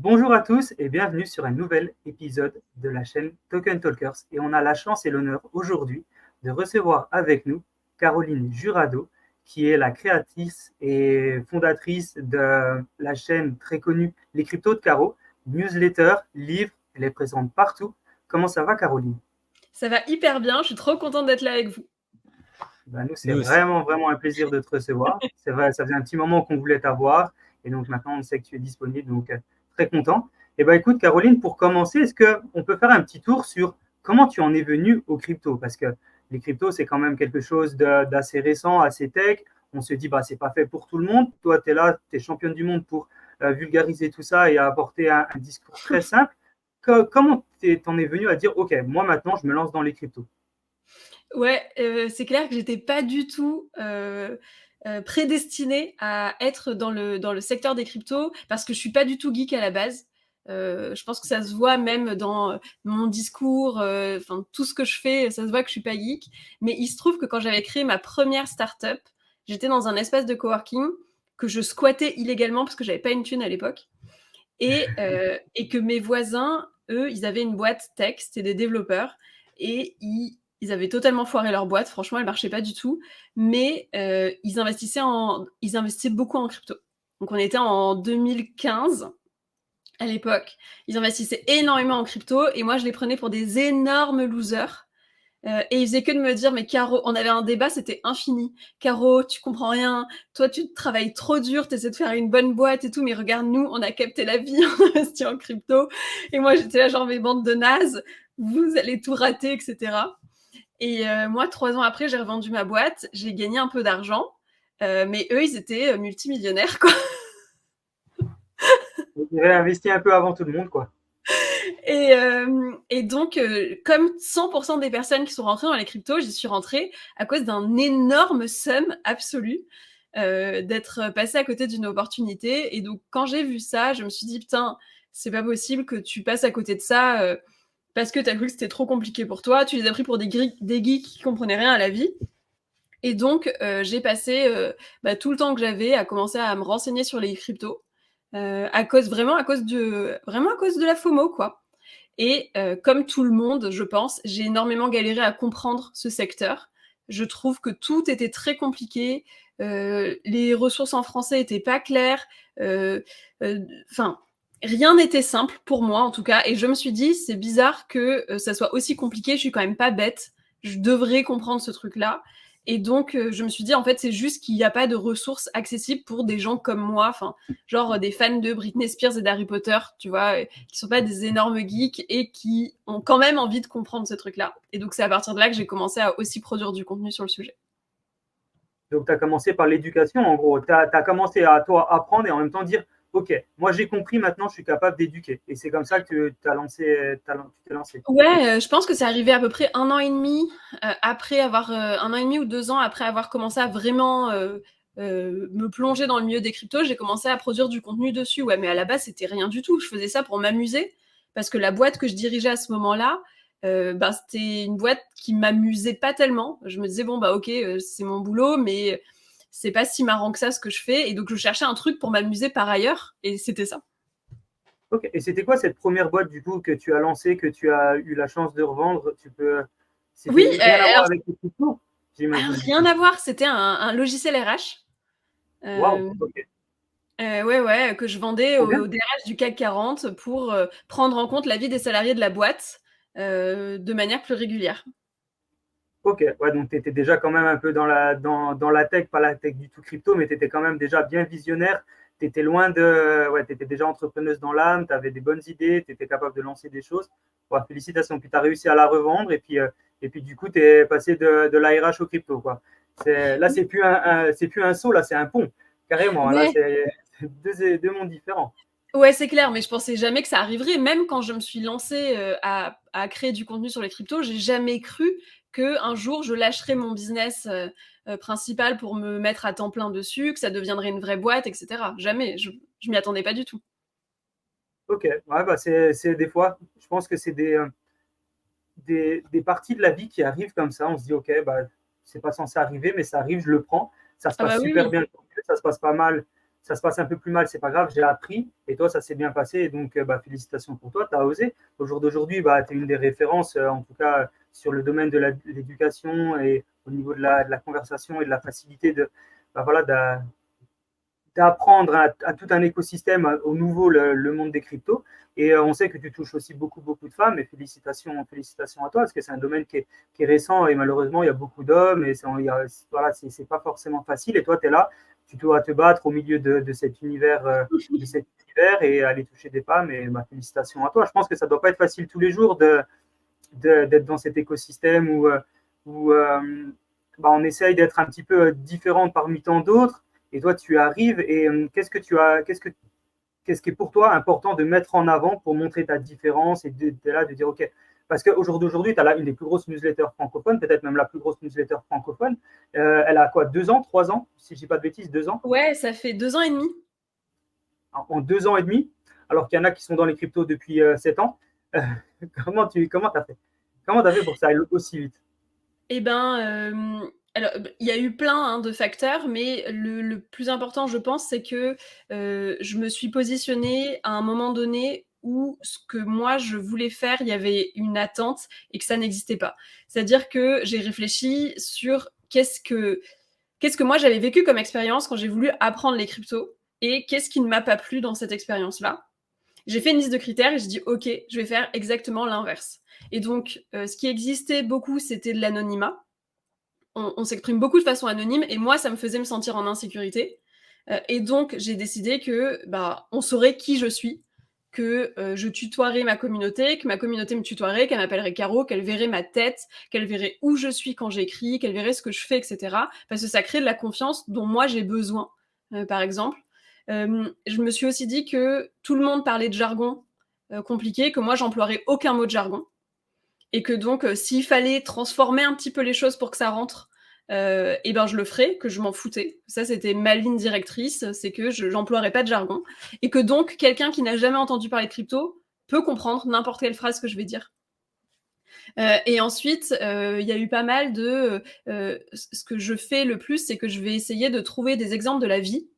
Bonjour à tous et bienvenue sur un nouvel épisode de la chaîne Token Talkers. Et on a la chance et l'honneur aujourd'hui de recevoir avec nous Caroline Jurado, qui est la créatrice et fondatrice de la chaîne très connue Les Cryptos de Caro, newsletter, livre, elle est présente partout. Comment ça va, Caroline? Ça va hyper bien, je suis trop contente d'être là avec vous. Nous, c'est Nous aussi. vraiment un plaisir de te recevoir. C'est vrai, ça faisait un petit moment qu'on voulait t'avoir et donc maintenant on sait que tu es disponible, donc très content. Et écoute, Caroline, pour commencer, est-ce qu'on peut faire un petit tour sur comment tu en es venue aux cryptos? Parce que les cryptos, c'est quand même quelque chose d'assez récent, assez tech. On se dit, bah, c'est pas fait pour tout le monde. Toi, tu es là, tu es championne du monde pour vulgariser tout ça et apporter un discours très simple. Comment t'en es venue à dire, OK, moi maintenant, je me lance dans les cryptos? Ouais, c'est clair que j'étais pas du tout, prédestinée à être dans le secteur des cryptos parce que je suis pas du tout geek à la base. Je pense que ça se voit même dans, mon discours, enfin tout ce que je fais, ça se voit que je suis pas geek. Mais il se trouve que quand j'avais créé ma première start-up, j'étais dans un espace de coworking que je squattais illégalement parce que j'avais pas une thune à l'époque et que mes voisins, eux, ils avaient une boîte tech, c'était des développeurs et ils avaient totalement foiré leur boîte. Franchement, elle marchait pas du tout, mais ils investissaient beaucoup en crypto. Donc on était en 2015 à l'époque. Ils investissaient énormément en crypto et moi je les prenais pour des énormes losers. Et il faisait que de me dire, mais Caro, on avait un débat, c'était infini. Caro, tu comprends rien. Toi, tu travailles trop dur, tu essaies de faire une bonne boîte et tout, mais regarde, nous, on a capté la vie, on investit en crypto. Et moi, j'étais là, genre, mes bandes de nazes, vous allez tout rater, etc. Et moi, 3 ans après, j'ai revendu ma boîte, j'ai gagné un peu d'argent, mais eux, ils étaient multimillionnaires, quoi. Vous avez investi un peu avant tout le monde, quoi. Et donc, comme 100% des personnes qui sont rentrées dans les cryptos, j'y suis rentrée à cause d'un énorme somme absolu d'être passée à côté d'une opportunité. Et donc, quand j'ai vu ça, je me suis dit, putain, c'est pas possible que tu passes à côté de ça parce que t'as cru que c'était trop compliqué pour toi. Tu les as pris pour des geeks qui comprenaient rien à la vie. Et donc, j'ai passé tout le temps que j'avais à commencer à me renseigner sur les cryptos. Vraiment à cause de la FOMO, quoi. Et comme tout le monde, je pense, j'ai énormément galéré à comprendre ce secteur. Je trouve que tout était très compliqué, les ressources en français étaient pas claires, enfin, rien n'était simple pour moi en tout cas. Et je me suis dit, c'est bizarre que ça soit aussi compliqué. Je suis quand même pas bête. Je devrais comprendre ce truc-là. Et donc, je me suis dit, en fait, c'est juste qu'il n'y a pas de ressources accessibles pour des gens comme moi, enfin, genre des fans de Britney Spears et d'Harry Potter, tu vois, qui sont pas des énormes geeks et qui ont quand même envie de comprendre ce truc-là. Et donc, c'est à partir de là que j'ai commencé à aussi produire du contenu sur le sujet. Donc, tu as commencé par l'éducation, en gros. Tu as commencé à toi apprendre et en même temps dire, OK, moi j'ai compris, maintenant je suis capable d'éduquer. Et c'est comme ça que tu tu t'es lancé. Ouais, je pense que c'est arrivé à peu près 1 an et demi, après avoir, 1 an et demi ou 2 ans après avoir commencé à vraiment, me plonger dans le milieu des cryptos. J'ai commencé à produire du contenu dessus, ouais, mais à la base, c'était rien du tout. Je faisais ça pour m'amuser parce que la boîte que je dirigeais à ce moment-là, c'était une boîte qui m'amusait pas tellement. Je me disais: «Bon, OK, c'est mon boulot, mais c'est pas si marrant que ça, ce que je fais», et donc je cherchais un truc pour m'amuser par ailleurs et c'était ça. OK. Et c'était quoi cette première boîte du coup que tu as lancée, que tu as eu la chance de revendre? Oui, C'était rien à voir avec les cryptos, alors j'imagine. rien à voir, c'était un logiciel RH. Waouh, Euh, OK. ouais, ouais, que je vendais Trop bien. au DRH du CAC 40 pour prendre en compte la vie des salariés de la boîte de manière plus régulière. OK. Ouais, donc tu étais déjà quand même un peu dans la tech, pas la tech du tout crypto, mais tu étais quand même déjà bien visionnaire. Tu étais loin de. Ouais, tu étais déjà entrepreneuse dans l'âme, tu avais des bonnes idées, tu étais capable de lancer des choses. Ouais, félicitations. Puis tu as réussi à la revendre et puis du coup, tu es passé de l'ARH au crypto, quoi. Là, c'est plus un saut, là, c'est un pont, carrément. Là, Ouais, c'est deux mondes différents. ouais, c'est clair, mais je pensais jamais que ça arriverait. Même quand je me suis lancée à créer du contenu sur les cryptos, j'ai jamais cru qu'un jour je lâcherais mon business principal pour me mettre à temps plein dessus, que ça deviendrait une vraie boîte, etc. Jamais, je m'y attendais pas du tout. OK. Ouais, bah, c'est des fois, je pense que c'est des parties de la vie qui arrivent comme ça. On se dit, OK, bah, c'est pas censé arriver, mais ça arrive, je le prends. Ça se Ah passe bah oui, super oui. bien, ça se passe pas mal. ça se passe un peu plus mal, c'est pas grave, j'ai appris, et toi, ça s'est bien passé, et donc félicitations pour toi, tu as osé. Au jour d'aujourd'hui, tu es une des références, en tout cas sur le domaine de l'éducation et au niveau de la conversation et de la facilité d'apprendre à tout un écosystème au nouveau, le monde des cryptos. Et on sait que tu touches aussi beaucoup de femmes, et félicitations à toi, parce que c'est un domaine qui est récent, et malheureusement, il y a beaucoup d'hommes, et c'est pas forcément facile. Et toi, tu es là, tu dois te battre au milieu de cet univers, et aller toucher des femmes, et félicitations à toi. Je pense que ça doit pas être facile tous les jours d'être dans cet écosystème où on essaye d'être un petit peu différent parmi tant d'autres, et toi, tu arrives, et qu'est-ce qui est pour toi important de mettre en avant pour montrer ta différence, et de dire, OK, parce qu'au jour d'aujourd'hui, tu as là une des plus grosses newsletters francophones, peut-être même la plus grosse newsletter francophone. Elle a quoi, 2 ans, 3 ans, si je ne dis pas de bêtises, 2 ans? Ouais, ça fait 2 ans et demi. En 2 ans et demi, alors qu'il y en a qui sont dans les cryptos depuis 7 ans. Comment tu as fait? Comment tu as fait pour que ça aille aussi vite? Eh ben, alors, il y a eu plein de facteurs, mais le plus important, je pense, c'est que je me suis positionnée à un moment donné où ce que moi je voulais faire, il y avait une attente et que ça n'existait pas. C'est-à-dire que j'ai réfléchi sur qu'est-ce que moi j'avais vécu comme expérience quand j'ai voulu apprendre les cryptos et qu'est-ce qui ne m'a pas plu dans cette expérience-là. J'ai fait une liste de critères et j'ai dit ok, je vais faire exactement l'inverse. Et donc, ce qui existait beaucoup, c'était de l'anonymat. On s'exprime beaucoup de façon anonyme et moi, ça me faisait me sentir en insécurité. Et donc, j'ai décidé que on saurait qui je suis, que je tutoierais ma communauté, que ma communauté me tutoierait, qu'elle m'appellerait Caro, qu'elle verrait ma tête, qu'elle verrait où je suis quand j'écris, qu'elle verrait ce que je fais, etc. Parce que ça crée de la confiance dont moi j'ai besoin, par exemple. Je me suis aussi dit que tout le monde parlait de jargon compliqué, que moi j'emploierais aucun mot de jargon et que donc s'il fallait transformer un petit peu les choses pour que ça rentre, et ben je le ferais, que je m'en foutais. Ça c'était ma ligne directrice, c'est que j'emploierais pas de jargon et que donc quelqu'un qui n'a jamais entendu parler de crypto peut comprendre n'importe quelle phrase que je vais dire. Et ensuite, il y a eu pas mal de ce que je fais le plus, c'est que je vais essayer de trouver des exemples de la vie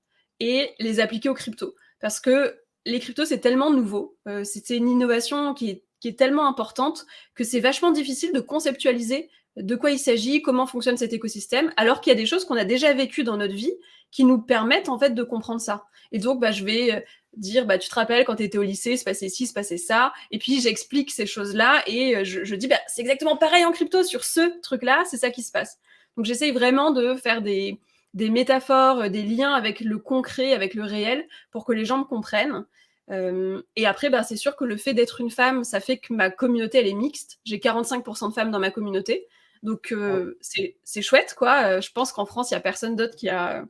et les appliquer aux cryptos. Parce que les cryptos, c'est tellement nouveau, c'est une innovation qui est tellement importante que c'est vachement difficile de conceptualiser de quoi il s'agit, comment fonctionne cet écosystème, alors qu'il y a des choses qu'on a déjà vécues dans notre vie qui nous permettent en fait de comprendre ça. Et donc, je vais dire, tu te rappelles quand tu étais au lycée, se passait ci, se passait ça, et puis j'explique ces choses-là, et je dis, c'est exactement pareil en crypto, sur ce truc-là, c'est ça qui se passe. Donc j'essaye vraiment de faire des métaphores, des liens avec le concret, avec le réel, pour que les gens me comprennent. Et après, c'est sûr que le fait d'être une femme, ça fait que ma communauté, elle est mixte. J'ai 45% de femmes dans ma communauté. Donc, c'est chouette, quoi. Je pense qu'en France, il n'y a personne d'autre qui a...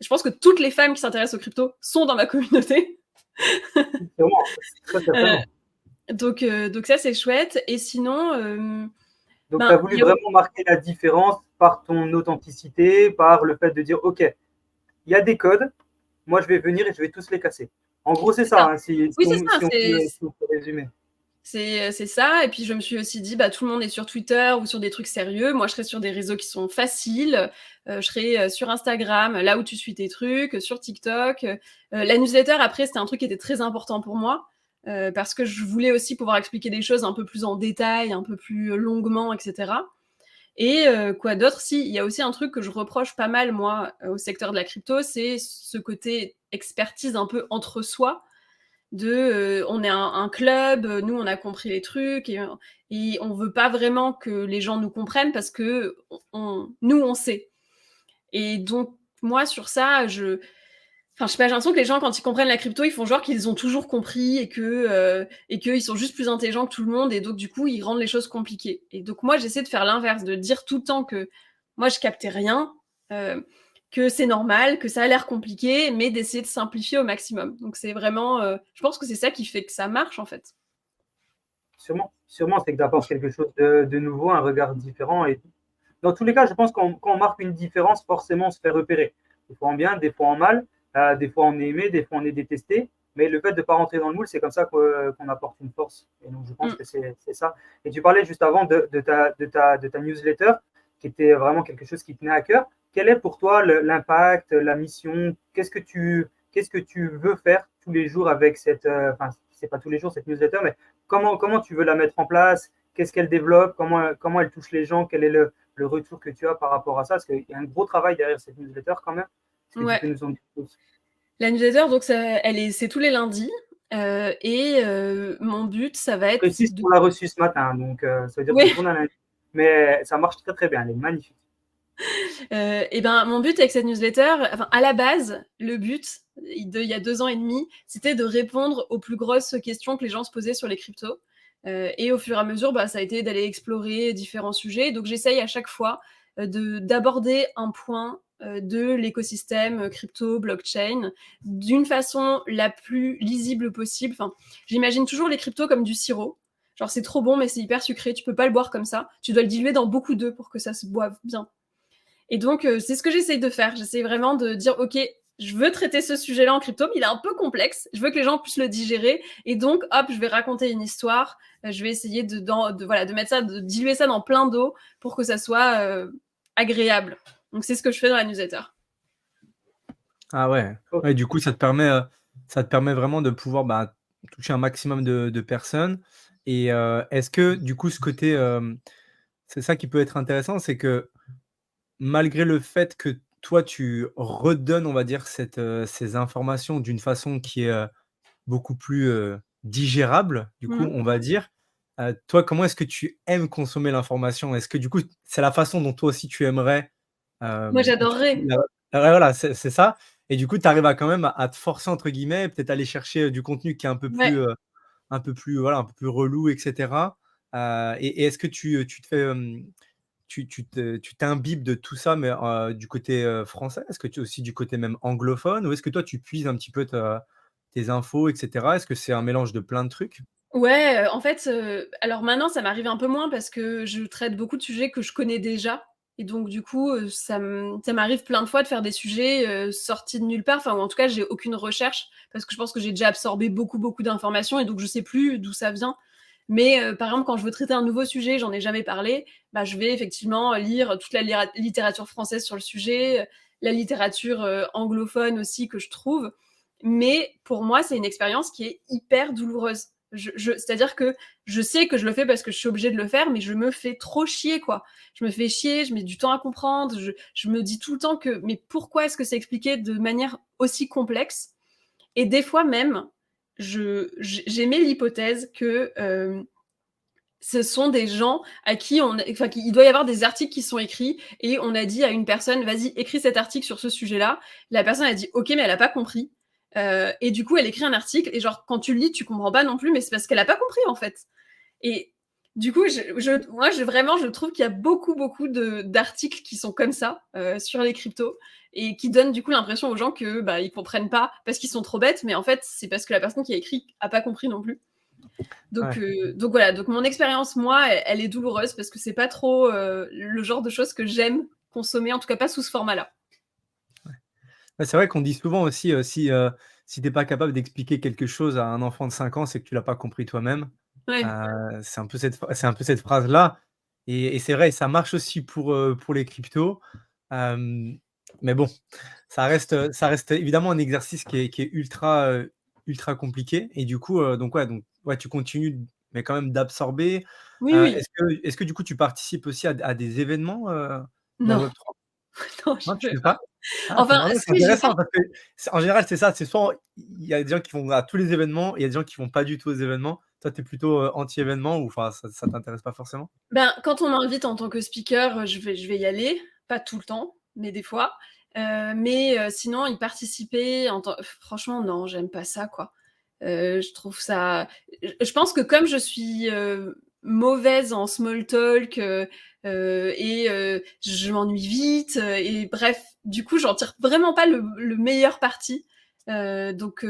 Je pense que toutes les femmes qui s'intéressent aux cryptos sont dans ma communauté. Très certainement. Donc ça, c'est chouette. Et sinon... donc, tu as voulu vraiment marquer la différence par ton authenticité, par le fait de dire, OK, il y a des codes, moi, je vais venir et je vais tous les casser. En gros, c'est ça, si on peut résumer. C'est ça, et puis je me suis aussi dit, tout le monde est sur Twitter ou sur des trucs sérieux, moi je serai sur des réseaux qui sont faciles, je serai sur Instagram, là où tu suis tes trucs, sur TikTok. La newsletter, après, c'était un truc qui était très important pour moi, parce que je voulais aussi pouvoir expliquer des choses un peu plus en détail, un peu plus longuement, etc. Et quoi d'autre? Si, il y a aussi un truc que je reproche pas mal, moi, au secteur de la crypto, c'est ce côté expertise un peu entre soi, on est un club, nous on a compris les trucs et on veut pas vraiment que les gens nous comprennent parce que nous on sait. Et donc moi sur ça, je sais pas, j'ai l'impression que les gens quand ils comprennent la crypto, ils font genre qu'ils ont toujours compris et qu'ils sont juste plus intelligents que tout le monde et donc du coup ils rendent les choses compliquées. Et donc moi j'essaie de faire l'inverse, de dire tout le temps que moi je captais rien. Que c'est normal, que ça a l'air compliqué, mais d'essayer de simplifier au maximum. Donc c'est vraiment, je pense que c'est ça qui fait que ça marche en fait. Sûrement, c'est que tu apportes quelque chose de nouveau, un regard différent. Et dans tous les cas, je pense qu'on quand on marque une différence, forcément, on se fait repérer. Des fois en bien, des fois en mal, des fois on est aimé, des fois on est détesté. Mais le fait de ne pas rentrer dans le moule, c'est comme ça qu'on apporte une force. Et donc je pense que c'est ça. Et tu parlais juste avant de ta newsletter, qui était vraiment quelque chose qui tenait à cœur. Quel est pour toi l'impact, la mission? Qu'est-ce que tu qu'est-ce que tu veux faire tous les jours avec enfin, c'est pas tous les jours cette newsletter, mais comment tu veux la mettre en place, qu'est-ce qu'elle développe, comment elle touche les gens, quel est le retour que tu as par rapport à ça, parce qu'il y a un gros travail derrière cette newsletter quand même. Est-ce que tu Ouais. peux nous en dire plus? La newsletter, donc c'est tous les lundis. Et mon but, ça va être Précise qu'on l'a reçue ce matin, donc ça veut dire qu'on Oui. tourne à lundi. Mais ça marche très très bien, elle est magnifique. Et ben, mon but avec cette newsletter, enfin, à la base, le but, il y a 2 ans et demi, c'était de répondre aux plus grosses questions que les gens se posaient sur les cryptos. Et au fur et à mesure, ça a été d'aller explorer différents sujets. Donc, j'essaye à chaque fois d'aborder un point de l'écosystème crypto, blockchain, d'une façon la plus lisible possible. Enfin, j'imagine toujours les cryptos comme du sirop. Genre, c'est trop bon, mais c'est hyper sucré. Tu peux pas le boire comme ça. Tu dois le diluer dans beaucoup d'eau pour que ça se boive bien. Et donc, c'est ce que j'essaye de faire. J'essaye vraiment de dire, OK, je veux traiter ce sujet-là en crypto, mais il est un peu complexe. Je veux que les gens puissent le digérer. Et donc, hop, je vais raconter une histoire. Je vais essayer de mettre ça, de diluer ça dans plein d'eau pour que ça soit agréable. Donc, c'est ce que je fais dans la newsletter. Ah ouais. Ok. Ouais, du coup, ça te permet vraiment de pouvoir toucher un maximum de personnes. Et est-ce que, du coup, ce côté, c'est ça qui peut être intéressant, c'est que malgré le fait que toi, tu redonnes, on va dire, ces informations d'une façon qui est beaucoup plus digérable, du coup, on va dire. Toi, comment est-ce que tu aimes consommer l'information? Est-ce que, du coup, c'est la façon dont toi aussi tu aimerais Moi, du coup, j'adorerais. ouais, voilà, c'est ça. Et du coup, tu arrives à quand même à te forcer, entre guillemets, peut-être aller chercher du contenu qui est Ouais. un peu plus, voilà, un peu plus relou, et cetera. Et est-ce que tu te fais, tu t'imbibes de tout ça, mais du côté français? Est-ce que tu aussi du côté même anglophone? Ou est-ce que toi, tu puises un petit peu tes infos, et cetera? Est-ce que c'est un mélange de plein de trucs? Ouais, en fait, alors maintenant, ça m'arrive un peu moins parce que je traite beaucoup de sujets que je connais déjà et donc du coup, ça m'arrive plein de fois de faire des sujets, sortis de nulle part, enfin, ou en tout cas, j'ai aucune recherche parce que je pense que j'ai déjà absorbé beaucoup, beaucoup d'informations et donc je sais plus d'où ça vient. Mais, par exemple, quand je veux traiter un nouveau sujet, j'en ai jamais parlé, je vais effectivement lire toute la littérature française sur le sujet, la littérature, anglophone aussi que je trouve. Mais pour moi, c'est une expérience qui est hyper douloureuse. C'est-à-dire que je sais que je le fais parce que je suis obligée de le faire, mais je me fais trop chier, quoi. Je me fais chier, je mets du temps à comprendre, je me dis tout le temps que, mais pourquoi est-ce que c'est expliqué de manière aussi complexe? Et des fois même, j'émets l'hypothèse que ce sont des gens à qui il doit y avoir des articles qui sont écrits et on a dit à une personne, vas-y, écris cet article sur ce sujet-là. La personne a dit, ok, mais elle a pas compris. Et du coup, elle écrit un article et genre, quand tu le lis, tu comprends pas non plus, mais c'est parce qu'elle a pas compris en fait. Et du coup, moi, je trouve qu'il y a beaucoup, beaucoup d'articles qui sont comme ça sur les cryptos et qui donnent du coup l'impression aux gens que ils comprennent pas parce qu'ils sont trop bêtes, mais en fait, c'est parce que la personne qui a écrit a pas compris non plus. Donc, Ouais. donc voilà, donc mon expérience, moi, elle est douloureuse parce que c'est pas trop le genre de choses que j'aime consommer, en tout cas pas sous ce format-là. Ouais, c'est vrai qu'on dit souvent aussi, si tu es pas capable d'expliquer quelque chose à un enfant de 5 ans, c'est que tu l'as pas compris toi-même. Ouais. C'est un peu cette phrase-là et c'est vrai, ça marche aussi pour les cryptos. Mais bon, ça reste évidemment un exercice qui est ultra compliqué et du coup, donc ouais, tu continues mais quand même d'absorber. Oui, oui. Est-ce que du coup, tu participes aussi à des événements dans le Non, Web3? non, je Non, tu fais fais pas. pas? Ah, Enfin, c'est si, je intéressant pense. parce que en général, c'est ça, c'est soit il y a des gens qui vont à tous les événements et il y a des gens qui vont pas du tout aux événements. Toi, tu es plutôt, anti-événement ou enfin ça t'intéresse pas forcément? Quand on m'invite en tant que speaker, je vais y aller, pas tout le temps, mais des fois. Mais sinon, y participer franchement, non, j'aime pas ça, quoi. Je trouve ça. Je pense que comme je suis mauvaise en small talk et je m'ennuie vite et bref, du coup, j'en tire vraiment pas le meilleur parti. Donc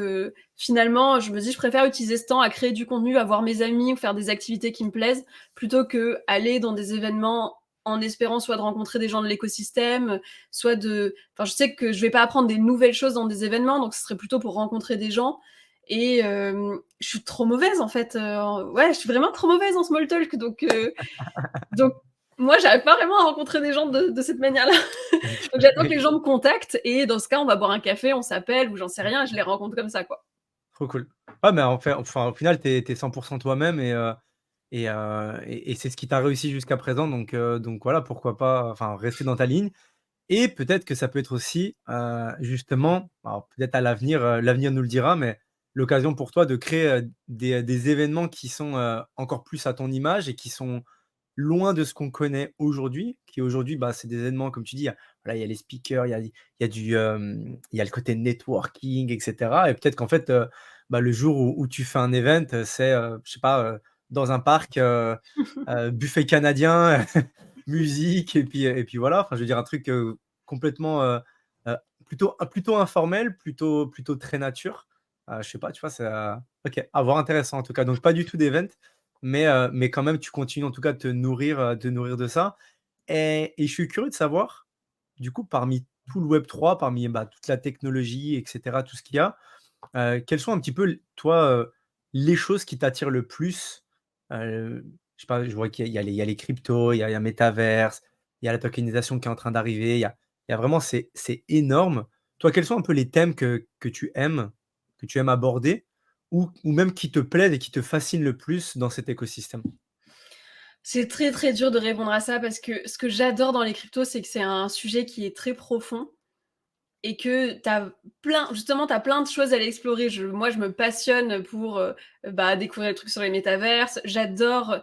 finalement, je me dis, je préfère utiliser ce temps à créer du contenu, à voir mes amis ou faire des activités qui me plaisent, plutôt que aller dans des événements en espérant soit de rencontrer des gens de l'écosystème, soit de. Enfin, je sais que je vais pas apprendre des nouvelles choses dans des événements, donc ce serait plutôt pour rencontrer des gens. Et je suis trop mauvaise en fait. Ouais, je suis vraiment trop mauvaise en small talk, donc Moi, j'arrive pas vraiment à rencontrer des gens de cette manière-là. Donc j'attends que les gens me contactent et dans ce cas, on va boire un café, on s'appelle ou j'en sais rien, je les rencontre comme ça, quoi. Trop cool. Ouais, mais enfin, au final, tu es 100 toi-même et c'est ce qui t'a réussi jusqu'à présent donc voilà, pourquoi pas, enfin, rester dans ta ligne et peut-être que ça peut être aussi, justement, alors peut-être à l'avenir, l'avenir nous le dira, mais l'occasion pour toi de créer, des événements qui sont, encore plus à ton image et qui sont loin de ce qu'on connaît aujourd'hui, qui aujourd'hui, bah, c'est des événements comme tu dis, voilà, il y a les speakers, il y a le côté networking et cetera et peut-être qu'en fait, bah, le jour où tu fais un event, c'est, je sais pas, dans un parc, buffet canadien, musique et puis voilà. Enfin, je veux dire un truc, complètement, heu, plutôt informel, plutôt très nature. Je sais pas, tu vois? C'est, OK, à voir, intéressant en tout cas. Donc pas du tout d'event, mais quand même tu continues en tout cas de te nourrir de ça et je suis curieux de savoir, du coup, parmi tout le web 3, parmi, bah, toute la technologie et cetera, tout ce qu'il y a, quelles sont un petit peu toi, les choses qui t'attirent le plus? Je sais pas, je vois qu'il y a les cryptos, il y a Metaverse, il y a la tokenisation qui est en train d'arriver, il y a vraiment c'est énorme. Toi, quels sont un peu les thèmes que tu aimes aborder ou même qui te plaisent et qui te fascinent le plus dans cet écosystème? C'est très, très dur de répondre à ça parce que ce que j'adore dans les cryptos, c'est que c'est un sujet qui est très profond et que tu as plein de choses à l'explorer. Moi, je me passionne pour, bah, découvrir des trucs sur les métaverses. J'adore,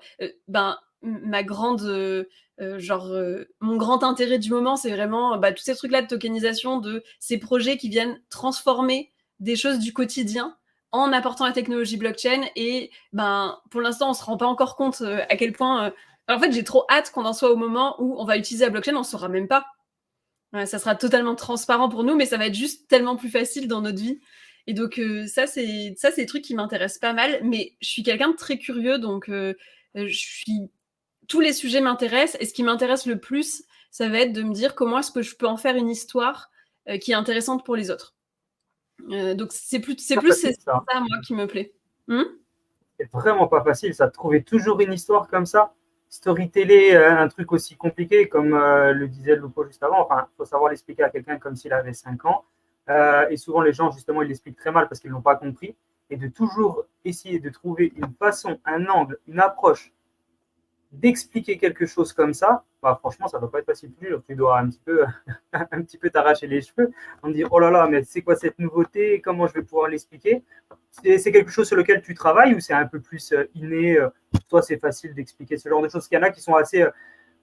ben, ma grande, genre, mon grand intérêt du moment, c'est vraiment, bah, tous ces trucs-là de tokenisation, de ces projets qui viennent transformer des choses du quotidien en apportant la technologie blockchain et ben, pour l'instant, on se rend pas encore compte, à quel point, en fait, j'ai trop hâte qu'on en soit au moment où on va utiliser la blockchain, on saura même pas. Ouais, ça sera totalement transparent pour nous, mais ça va être juste tellement plus facile dans notre vie. Et donc, ça, c'est des trucs qui m'intéressent pas mal. Mais je suis quelqu'un de très curieux, donc tous les sujets m'intéressent. Et ce qui m'intéresse le plus, ça va être de me dire comment est-ce que je peux en faire une histoire qui est intéressante pour les autres. Donc, Pas facile, c'est ça. ça, moi, qui me plaît. Hmm. C'est vraiment pas facile, ça, de trouver toujours une histoire comme ça. Storyteller un truc aussi compliqué, comme le disait Lupo juste avant. Enfin, il faut savoir l'expliquer à quelqu'un comme s'il avait 5 ans. Et souvent, les gens, justement, ils l'expliquent très mal parce qu'ils ne l'ont pas compris. Et de toujours essayer de trouver une façon, un angle, une approche d'expliquer quelque chose comme ça, bah, franchement, ça ne doit pas être facile tous les jours. Tu dois un petit peu t'arracher les cheveux, en me dire, oh là là, mais c'est quoi cette nouveauté? Comment je vais pouvoir l'expliquer? C'est quelque chose sur lequel tu travailles ou c'est un peu plus inné? Toi, c'est facile d'expliquer ce genre de choses. Il y en a qui sont assez,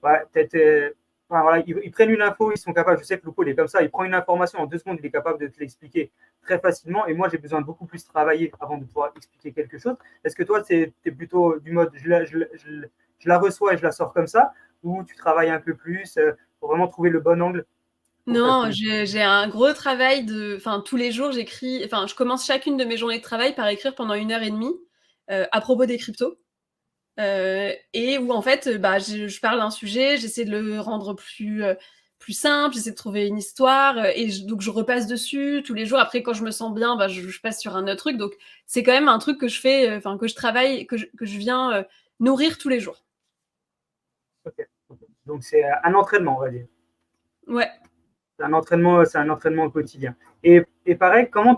peut-être, enfin, voilà, ils prennent une info, ils sont capables. Je sais que Lupo, il est comme ça. Il prend une information en 2 secondes, il est capable de te l'expliquer très facilement. Et moi, j'ai besoin de beaucoup plus travailler avant de pouvoir expliquer quelque chose. Est-ce que toi, tu es plutôt du mode, je la reçois et je la sors comme ça, ou tu travailles un peu plus pour vraiment trouver le bon angle pour ta Non, communication? j'ai un gros travail enfin, tous les jours, enfin, je commence chacune de mes journées de travail par écrire pendant 1 heure et demie à propos des cryptos. Et où en fait, bah, je parle d'un sujet, j'essaie de le rendre plus simple, j'essaie de trouver une histoire donc je repasse dessus tous les jours. Après, quand je me sens bien, bah, je passe sur un autre truc. Donc c'est quand même un truc que je fais, enfin que je travaille, que je viens nourrir tous les jours. Ok. Donc c'est un entraînement, on va dire. Ouais. C'est un entraînement au quotidien. Et pareil, comment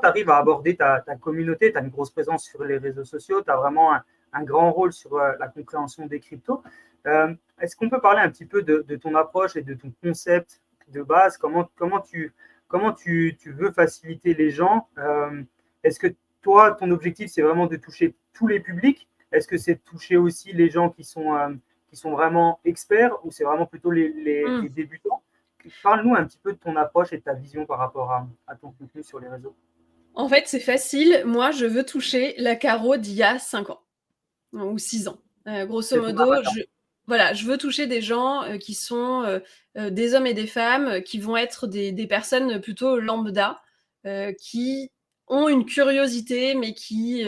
arrives à aborder ta communauté? Tu as une grosse présence sur les réseaux sociaux, tu as vraiment un grand rôle sur la compréhension des cryptos. Est-ce qu'on peut parler un petit peu de ton approche et de ton concept de base? Comment tu veux faciliter les gens? Est-ce que toi, ton objectif, c'est vraiment de toucher tous les publics? Est-ce que c'est de toucher aussi les gens qui sont vraiment experts ou c'est vraiment plutôt Mm. les débutants? Parle-nous un petit peu de ton approche et de ta vision par rapport à ton contenu sur les réseaux. En fait, c'est facile. Moi, je veux toucher la Caro d'il y a 5 ans ou 6 ans. Grosso C'est ton modo, avatar. voilà, je veux toucher des gens qui sont des hommes et des femmes qui vont être des personnes plutôt lambda, qui ont une curiosité, mais qui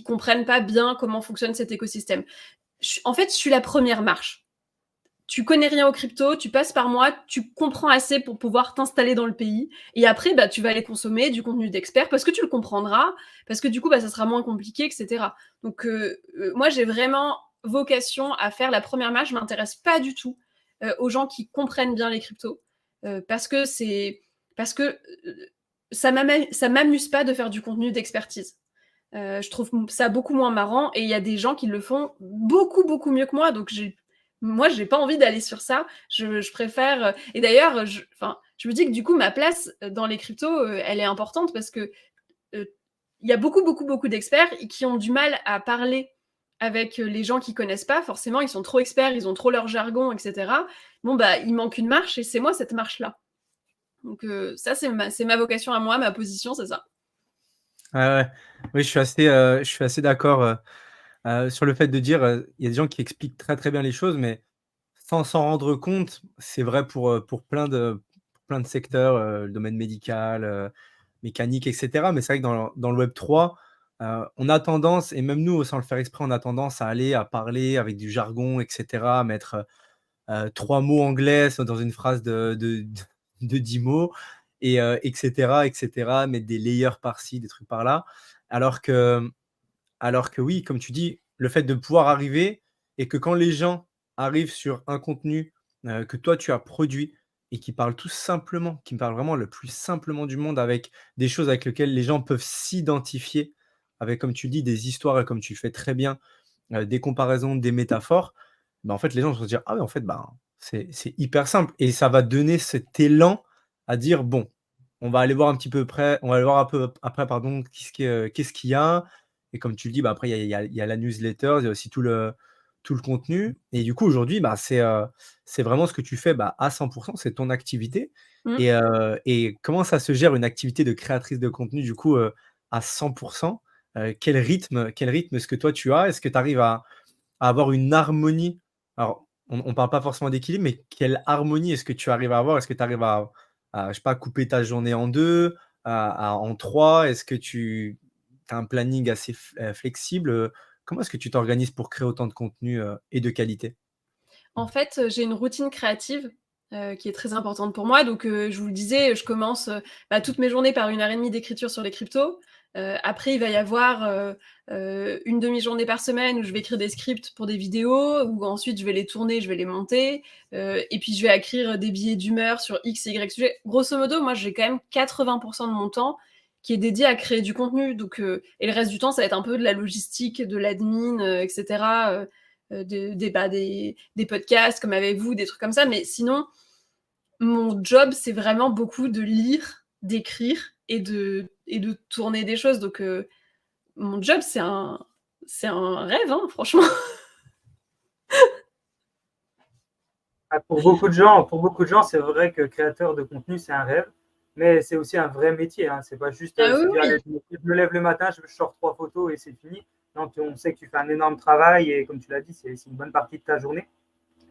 comprennent pas bien comment fonctionne cet écosystème. En fait, je suis la première marche. Tu connais rien aux crypto, tu passes par moi, tu comprends assez pour pouvoir t'installer dans le pays. Et après, bah, tu vas aller consommer du contenu d'experts parce que tu le comprendras, parce que du coup, bah, ça sera moins compliqué, etc. Donc, moi, j'ai vraiment vocation à faire la première marche. Je m'intéresse pas du tout aux gens qui comprennent bien les cryptos parce que ça m'amuse pas de faire du contenu d'expertise. Je trouve ça beaucoup moins marrant et il y a des gens qui le font beaucoup, beaucoup mieux que moi. Donc, moi, j'ai pas envie d'aller sur ça. Je préfère. Et d'ailleurs, je me dis que du coup, ma place dans les cryptos, elle est importante parce que il y a beaucoup, beaucoup, beaucoup d'experts qui ont du mal à parler avec les gens qui connaissent pas. Forcément, ils sont trop experts, ils ont trop leur jargon, etc. Bon, bah, il manque une marche et c'est moi cette marche-là. Donc, ça, c'est ma vocation à moi, ma position, c'est ça. Ouais. Oui, je suis assez d'accord, sur le fait de dire, il y a des gens qui expliquent très, très bien les choses, mais sans s'en rendre compte. C'est vrai pour plein de secteurs, le domaine médical, mécanique et cetera. Mais c'est vrai que dans le web 3, on a tendance et même nous, sans le faire exprès, on a tendance à parler avec du jargon et cetera, à mettre, 3 mots anglais dans une phrase de 10 mots et cetera, mettre des layers par-ci, des trucs par-là. Alors que alors que oui, comme tu dis, le fait de pouvoir arriver et que quand les gens arrivent sur un contenu, que toi tu as produit et qui parle tout simplement, qui me parle vraiment le plus simplement du monde avec des choses avec lesquelles les gens peuvent s'identifier, avec comme tu dis des histoires et comme tu le fais très bien, des comparaisons, des métaphores, bah, en fait les gens vont se dire: «Ah ouais en fait, ben, c'est hyper simple» et ça va donner cet élan à dire: «Bon, on va aller voir un peu après pardon, qu'est-ce qu'il y a?» Et comme tu le dis, bah, après il y a la newsletter, il y a aussi tout le contenu et du coup aujourd'hui, bah, c'est vraiment ce que tu fais, bah, à 100 c'est ton activité Mmh. et comment ça se gère une activité de créatrice de contenu du coup, à 100 quel rythme est-ce que toi tu as? Est-ce que tu arrives à avoir une harmonie? Alors on parle pas forcément d'équilibre, mais quelle harmonie est-ce que tu arrives à avoir? Est-ce que tu arrives je sais pas, couper ta journée en 2, en 3? Est-ce que tu as un planning assez flexible, comment est-ce que tu t'organises pour créer autant de contenu, et de qualité? En fait, j'ai une routine créative, qui est très importante pour moi. Donc, je vous le disais, je commence, toutes mes journées par 1 heure et demie d'écriture sur les cryptos. Après, il va y avoir, 1/2 journée par semaine où je vais écrire des scripts pour des vidéos, où ensuite je vais les tourner, je vais les monter, et puis je vais écrire des billets d'humeur sur X et Y sujet. Grosso modo, moi, j'ai quand même 80 de mon temps qui est dédié à créer du contenu. Donc, et le reste du temps, ça va être un peu de la logistique, de l'admin, et cetera, des podcasts comme avec vous, des trucs comme ça. Mais sinon, mon job, c'est vraiment beaucoup de lire, d'écrire et de tourner des choses. Donc, mon job, c'est un rêve, hein, franchement. Ah, pour beaucoup de gens, c'est vrai que créateur de contenu, c'est un rêve, mais c'est aussi un vrai métier, hein. C'est pas juste Ah se oui, dire, oui. allez, je me lève le matin, je sors 3 photos et c'est fini. Non, on sait que tu fais un énorme travail et comme tu l'as dit, c'est une bonne partie de ta journée.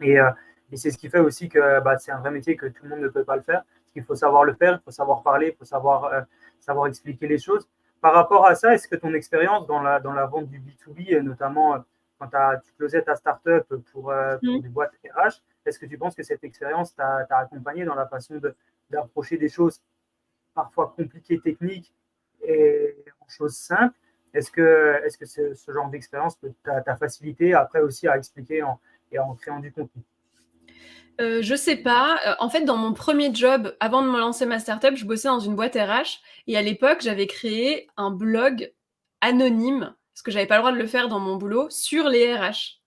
Et, euh, et c'est ce qui fait aussi que bah, c'est un vrai métier que tout le monde ne peut pas le faire. Parce qu'il faut savoir le faire, il faut savoir parler, il faut savoir expliquer les choses. Par rapport à ça, est-ce que ton expérience dans la vente du B2B, notamment quand tu closais ta startup pour Mmh. des boîtes RH, est-ce que tu penses que cette expérience t'a accompagné dans la façon d'approcher des choses parfois compliquées, techniques, et en choses simples? Est-ce que ce genre d'expérience t'a facilité après aussi à expliquer et en créant du contenu? Je sais pas. En fait, dans mon premier job, avant de me lancer ma startup, je bossais dans une boîte RH et à l'époque, j'avais créé un blog anonyme, parce que j'avais pas le droit de le faire dans mon boulot, sur les RH.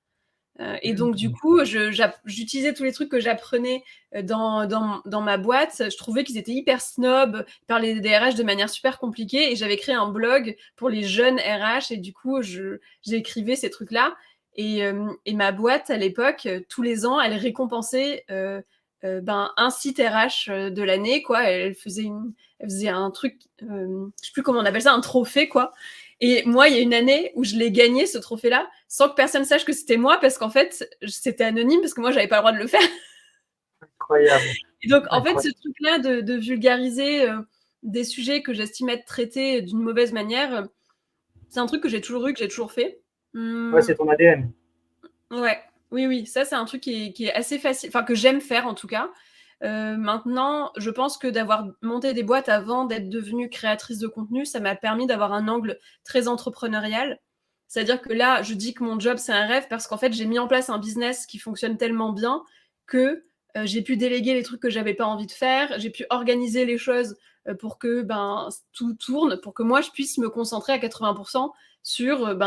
Et donc du coup, j'utilisais tous les trucs que j'apprenais, dans ma boîte. Je trouvais qu'ils étaient hyper snobs, ils parlaient des RH de manière super compliquée et j'avais créé un blog pour les jeunes RH et du coup, j'écrivais ces trucs-là et ma boîte à l'époque, tous les ans, elle récompensait, un site RH, de l'année quoi. Elle faisait un truc, je sais plus comment on appelle ça, un trophée quoi. Et moi, il y a une année où je l'ai gagné ce trophée-là sans que personne sache que c'était moi parce qu'en fait, c'était anonyme parce que moi, j'avais pas le droit de le faire. Incroyable, Et donc, en fait, ce incroyable. truc-là de vulgariser des sujets que j'estime être traités d'une mauvaise manière, c'est un truc que j'ai toujours eu, que j'ai toujours fait. Ouais, Mmh, c'est ton ADN. ouais, oui, oui, ça, c'est un truc qui est assez facile, enfin que j'aime faire en tout cas. Maintenant, je pense que d'avoir monté des boîtes avant d'être devenue créatrice de contenu, ça m'a permis d'avoir un angle très entrepreneurial. C'est-à-dire que là, je dis que mon job, c'est un rêve parce qu'en fait, j'ai mis en place un business qui fonctionne tellement bien que j'ai pu déléguer les trucs que j'avais pas envie de faire, j'ai pu organiser les choses pour que tout tourne, pour que moi, je puisse me concentrer à 80% sur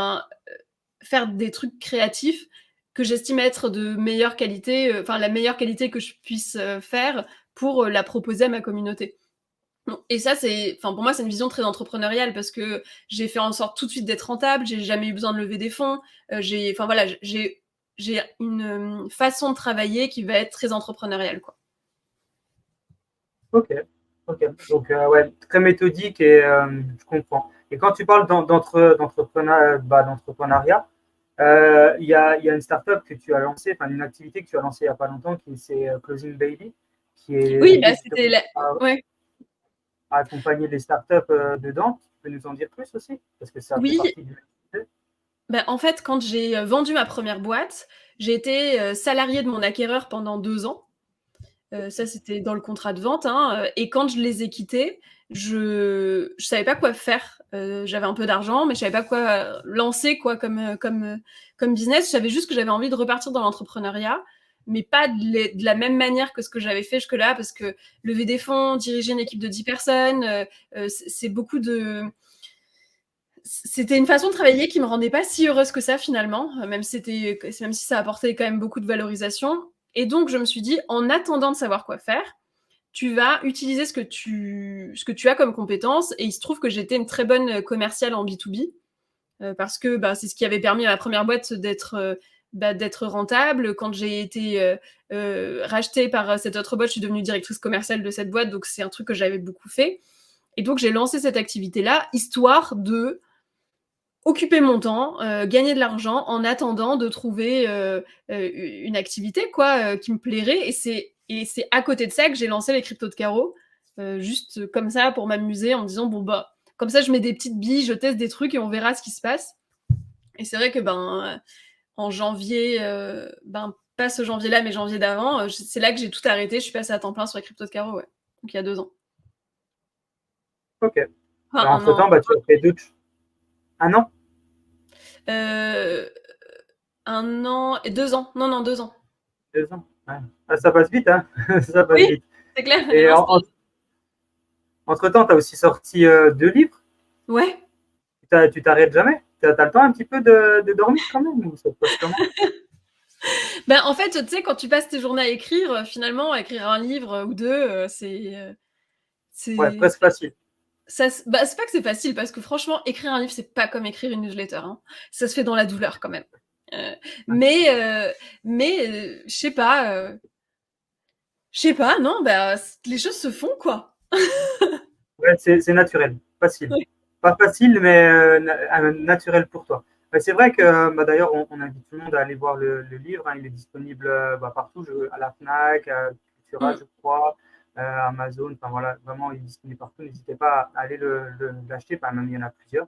faire des trucs créatifs que j'estime être de meilleure qualité, la meilleure qualité que je puisse faire pour la proposer à ma communauté. Et ça, pour moi, c'est une vision très entrepreneuriale parce que j'ai fait en sorte tout de suite d'être rentable, j'ai jamais eu besoin de lever des fonds, j'ai une façon de travailler qui va être très entrepreneuriale, quoi. Ok, ok. Donc, ouais, très méthodique et je comprends. Et quand tu parles d'entrepreneuriat, il y a une startup que tu as lancée, enfin une activité que tu as lancée il n'y a pas longtemps, c'est Closing Baby, qui est Oui, liée c'était ouais. à accompagner les startups dedans. Tu peux nous en dire plus aussi? Parce que ça fait Oui, partie du métier. en fait, quand j'ai vendu ma première boîte, j'ai été salariée de mon acquéreur pendant 2 ans. Ça, c'était dans le contrat de vente, hein, et quand je les ai quittés, je savais pas quoi faire. J'avais un peu d'argent, mais je savais pas quoi lancer quoi comme business. Je savais juste que j'avais envie de repartir dans l'entrepreneuriat, mais pas de la même manière que ce que j'avais fait jusque-là, parce que lever des fonds, diriger une équipe de 10 personnes, c'est beaucoup de... C'était une façon de travailler qui me rendait pas si heureuse que ça finalement, même si ça apportait quand même beaucoup de valorisation. Et donc je me suis dit, en attendant de savoir quoi faire, tu vas utiliser ce que tu as comme compétence. Et il se trouve que j'étais une très bonne commerciale en B2B, parce que c'est ce qui avait permis à ma première boîte d'être rentable. Quand j'ai été rachetée par cette autre boîte, je suis devenue directrice commerciale de cette boîte, donc c'est un truc que j'avais beaucoup fait. Et donc j'ai lancé cette activité-là, histoire de occuper mon temps, gagner de l'argent en attendant de trouver une activité qui me plairait. Et c'est à côté de ça que j'ai lancé les cryptos de carreau, juste comme ça pour m'amuser en me disant comme ça je mets des petites billes, je teste des trucs et on verra ce qui se passe. Et c'est vrai que en janvier, pas ce janvier-là, mais janvier d'avant, c'est là que j'ai tout arrêté. Je suis passée à temps plein sur les cryptos de carreau, ouais. Donc il y a 2 ans. Ok. Enfin, Entre-temps, tu as fait d'autres. Un an? 1 an et 2 ans. Non, 2 ans. 2 ans. Ouais. Ah, ça passe vite, hein. Ça passe Oui, vite. c'est clair. Et entre-temps, tu as aussi sorti 2 livres. Ouais. Tu t'arrêtes jamais? Tu as le temps un petit peu de dormir quand même? Ou ça se passe comment? En fait, tu sais, quand tu passes tes journées à écrire, finalement, écrire un livre ou 2, Ouais, presque facile. c'est pas que c'est facile, parce que franchement, écrire un livre, c'est pas comme écrire une newsletter, hein. Ça se fait dans la douleur quand même. Mais je sais pas, non, les choses se font, quoi. Ouais, c'est naturel, facile. Ouais. Pas facile, mais naturel pour toi. C'est vrai que d'ailleurs, on invite tout le monde à aller voir le livre, hein. Il est disponible partout, à la FNAC, à Cultura, je crois, Amazon. Enfin voilà, vraiment, il est disponible partout. N'hésitez pas à aller l'acheter, même il y en a plusieurs.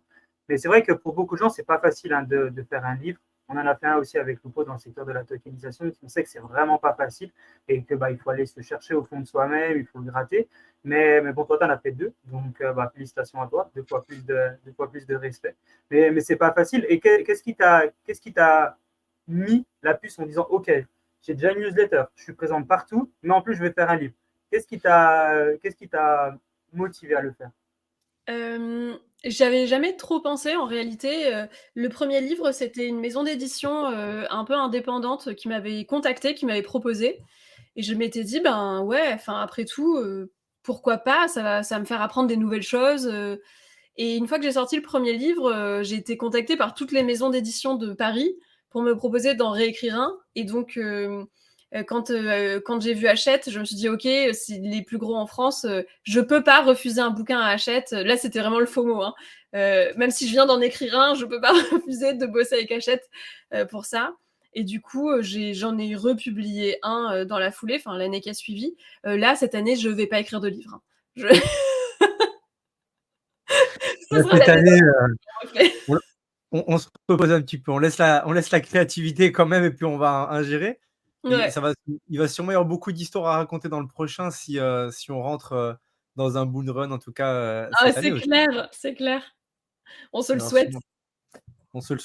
Mais c'est vrai que pour beaucoup de gens, c'est pas facile, hein, de faire un livre. On en a fait un aussi avec Lupo dans le secteur de la tokenisation. On sait que c'est vraiment pas facile et que il faut aller se chercher au fond de soi-même, il faut le gratter. Mais bon, toi, tu en as fait 2, donc félicitations à toi, 2 fois plus de respect. Mais c'est pas facile. Et qu'est-ce qui t'a mis la puce en disant, OK, j'ai déjà une newsletter, je suis présente partout, mais en plus, je vais faire un livre. Qu'est-ce qui t'a motivé à le faire? J'avais jamais trop pensé en réalité. Le premier livre, c'était une maison d'édition un peu indépendante qui m'avait contactée, qui m'avait proposé. Et je m'étais dit, ouais, après tout, pourquoi pas, ça va me faire apprendre des nouvelles choses. Et une fois que j'ai sorti le premier livre, j'ai été contactée par toutes les maisons d'édition de Paris pour me proposer d'en réécrire un. Et donc, quand j'ai vu Hachette, je me suis dit, OK, c'est les plus gros en France, je peux pas refuser un bouquin à Hachette. Là, c'était vraiment le FOMO, hein. Même si je viens d'en écrire un, je peux pas refuser de bosser avec Hachette pour ça. Et du coup, j'en ai republié un dans la foulée, l'année qui a suivi. Là, cette année, je vais pas écrire de livre, hein. Ça sera Cette année, reflet. on se repose un petit peu, on laisse la créativité quand même et puis on va ingérer. Et Ouais. il va sûrement y avoir beaucoup d'histoires à raconter dans le prochain si on rentre dans un bull run, en tout cas Ah, cette année c'est aussi. clair, c'est clair. On se Il le y aura souhaite. sûrement On se le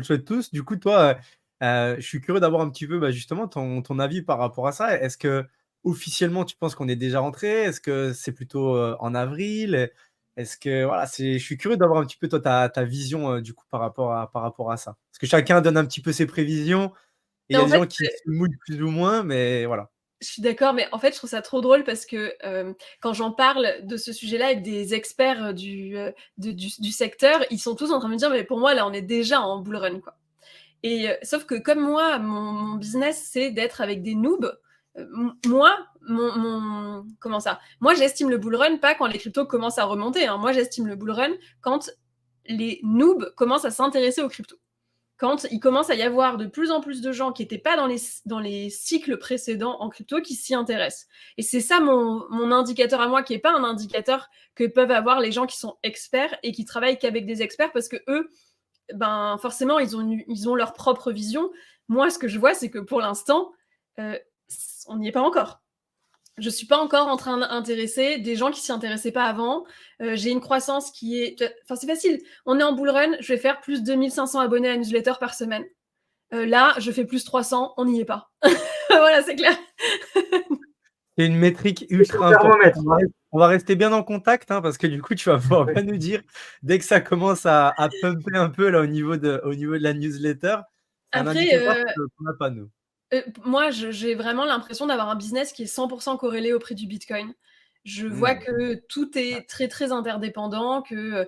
souhaite tous. Du coup, toi, je suis curieux d'avoir un petit peu, bah, justement ton avis par rapport à ça. Est-ce que officiellement tu penses qu'on est déjà rentré? Est-ce que c'est plutôt, en avril? Est-ce que voilà, je suis curieux d'avoir un petit peu toi ta vision, du coup par rapport à ça. Parce que chacun donne un petit peu ses prévisions et il Et y a en des fait, gens qui se mouillent plus ou moins, mais voilà. je suis d'accord, mais en fait, je trouve ça trop drôle parce que quand j'en parle de ce sujet-là avec des experts du secteur, ils sont tous en train de me dire, mais pour moi, là, on est déjà en bull run, quoi. Et sauf que comme moi, mon business, c'est d'être avec des noobs. Moi, comment ça? Moi, j'estime le bull run pas quand les cryptos commencent à remonter. Hein. Moi, j'estime le bull run quand les noobs commencent à s'intéresser aux cryptos. Quand il commence à y avoir de plus en plus de gens qui n'étaient pas dans les cycles précédents en crypto qui s'y intéressent. Et c'est ça mon indicateur à moi, qui n'est pas un indicateur que peuvent avoir les gens qui sont experts et qui travaillent qu'avec des experts parce que eux, ben, forcément, ils ont leur propre vision. Moi, ce que je vois, c'est que pour l'instant, on n'y est pas encore. Je ne suis pas encore en train d'intéresser des gens qui ne s'y intéressaient pas avant. J'ai une croissance qui est... Enfin, c'est facile. On est en bull run, je vais faire plus de 2500 abonnés à la newsletter par semaine. Là, je fais plus 300, on n'y est pas. Voilà, c'est clair. C'est une métrique C'est ton ultra importante. thermomètre. On va rester bien en contact, hein, parce que du coup, tu vas pouvoir bien nous dire dès que ça commence à pumper un peu là au niveau de la newsletter. C'est un Après, indicateur qu'on n'a pas nous. moi, j'ai vraiment l'impression d'avoir un business qui est 100% corrélé au prix du Bitcoin. Je vois que tout est très, très interdépendant, que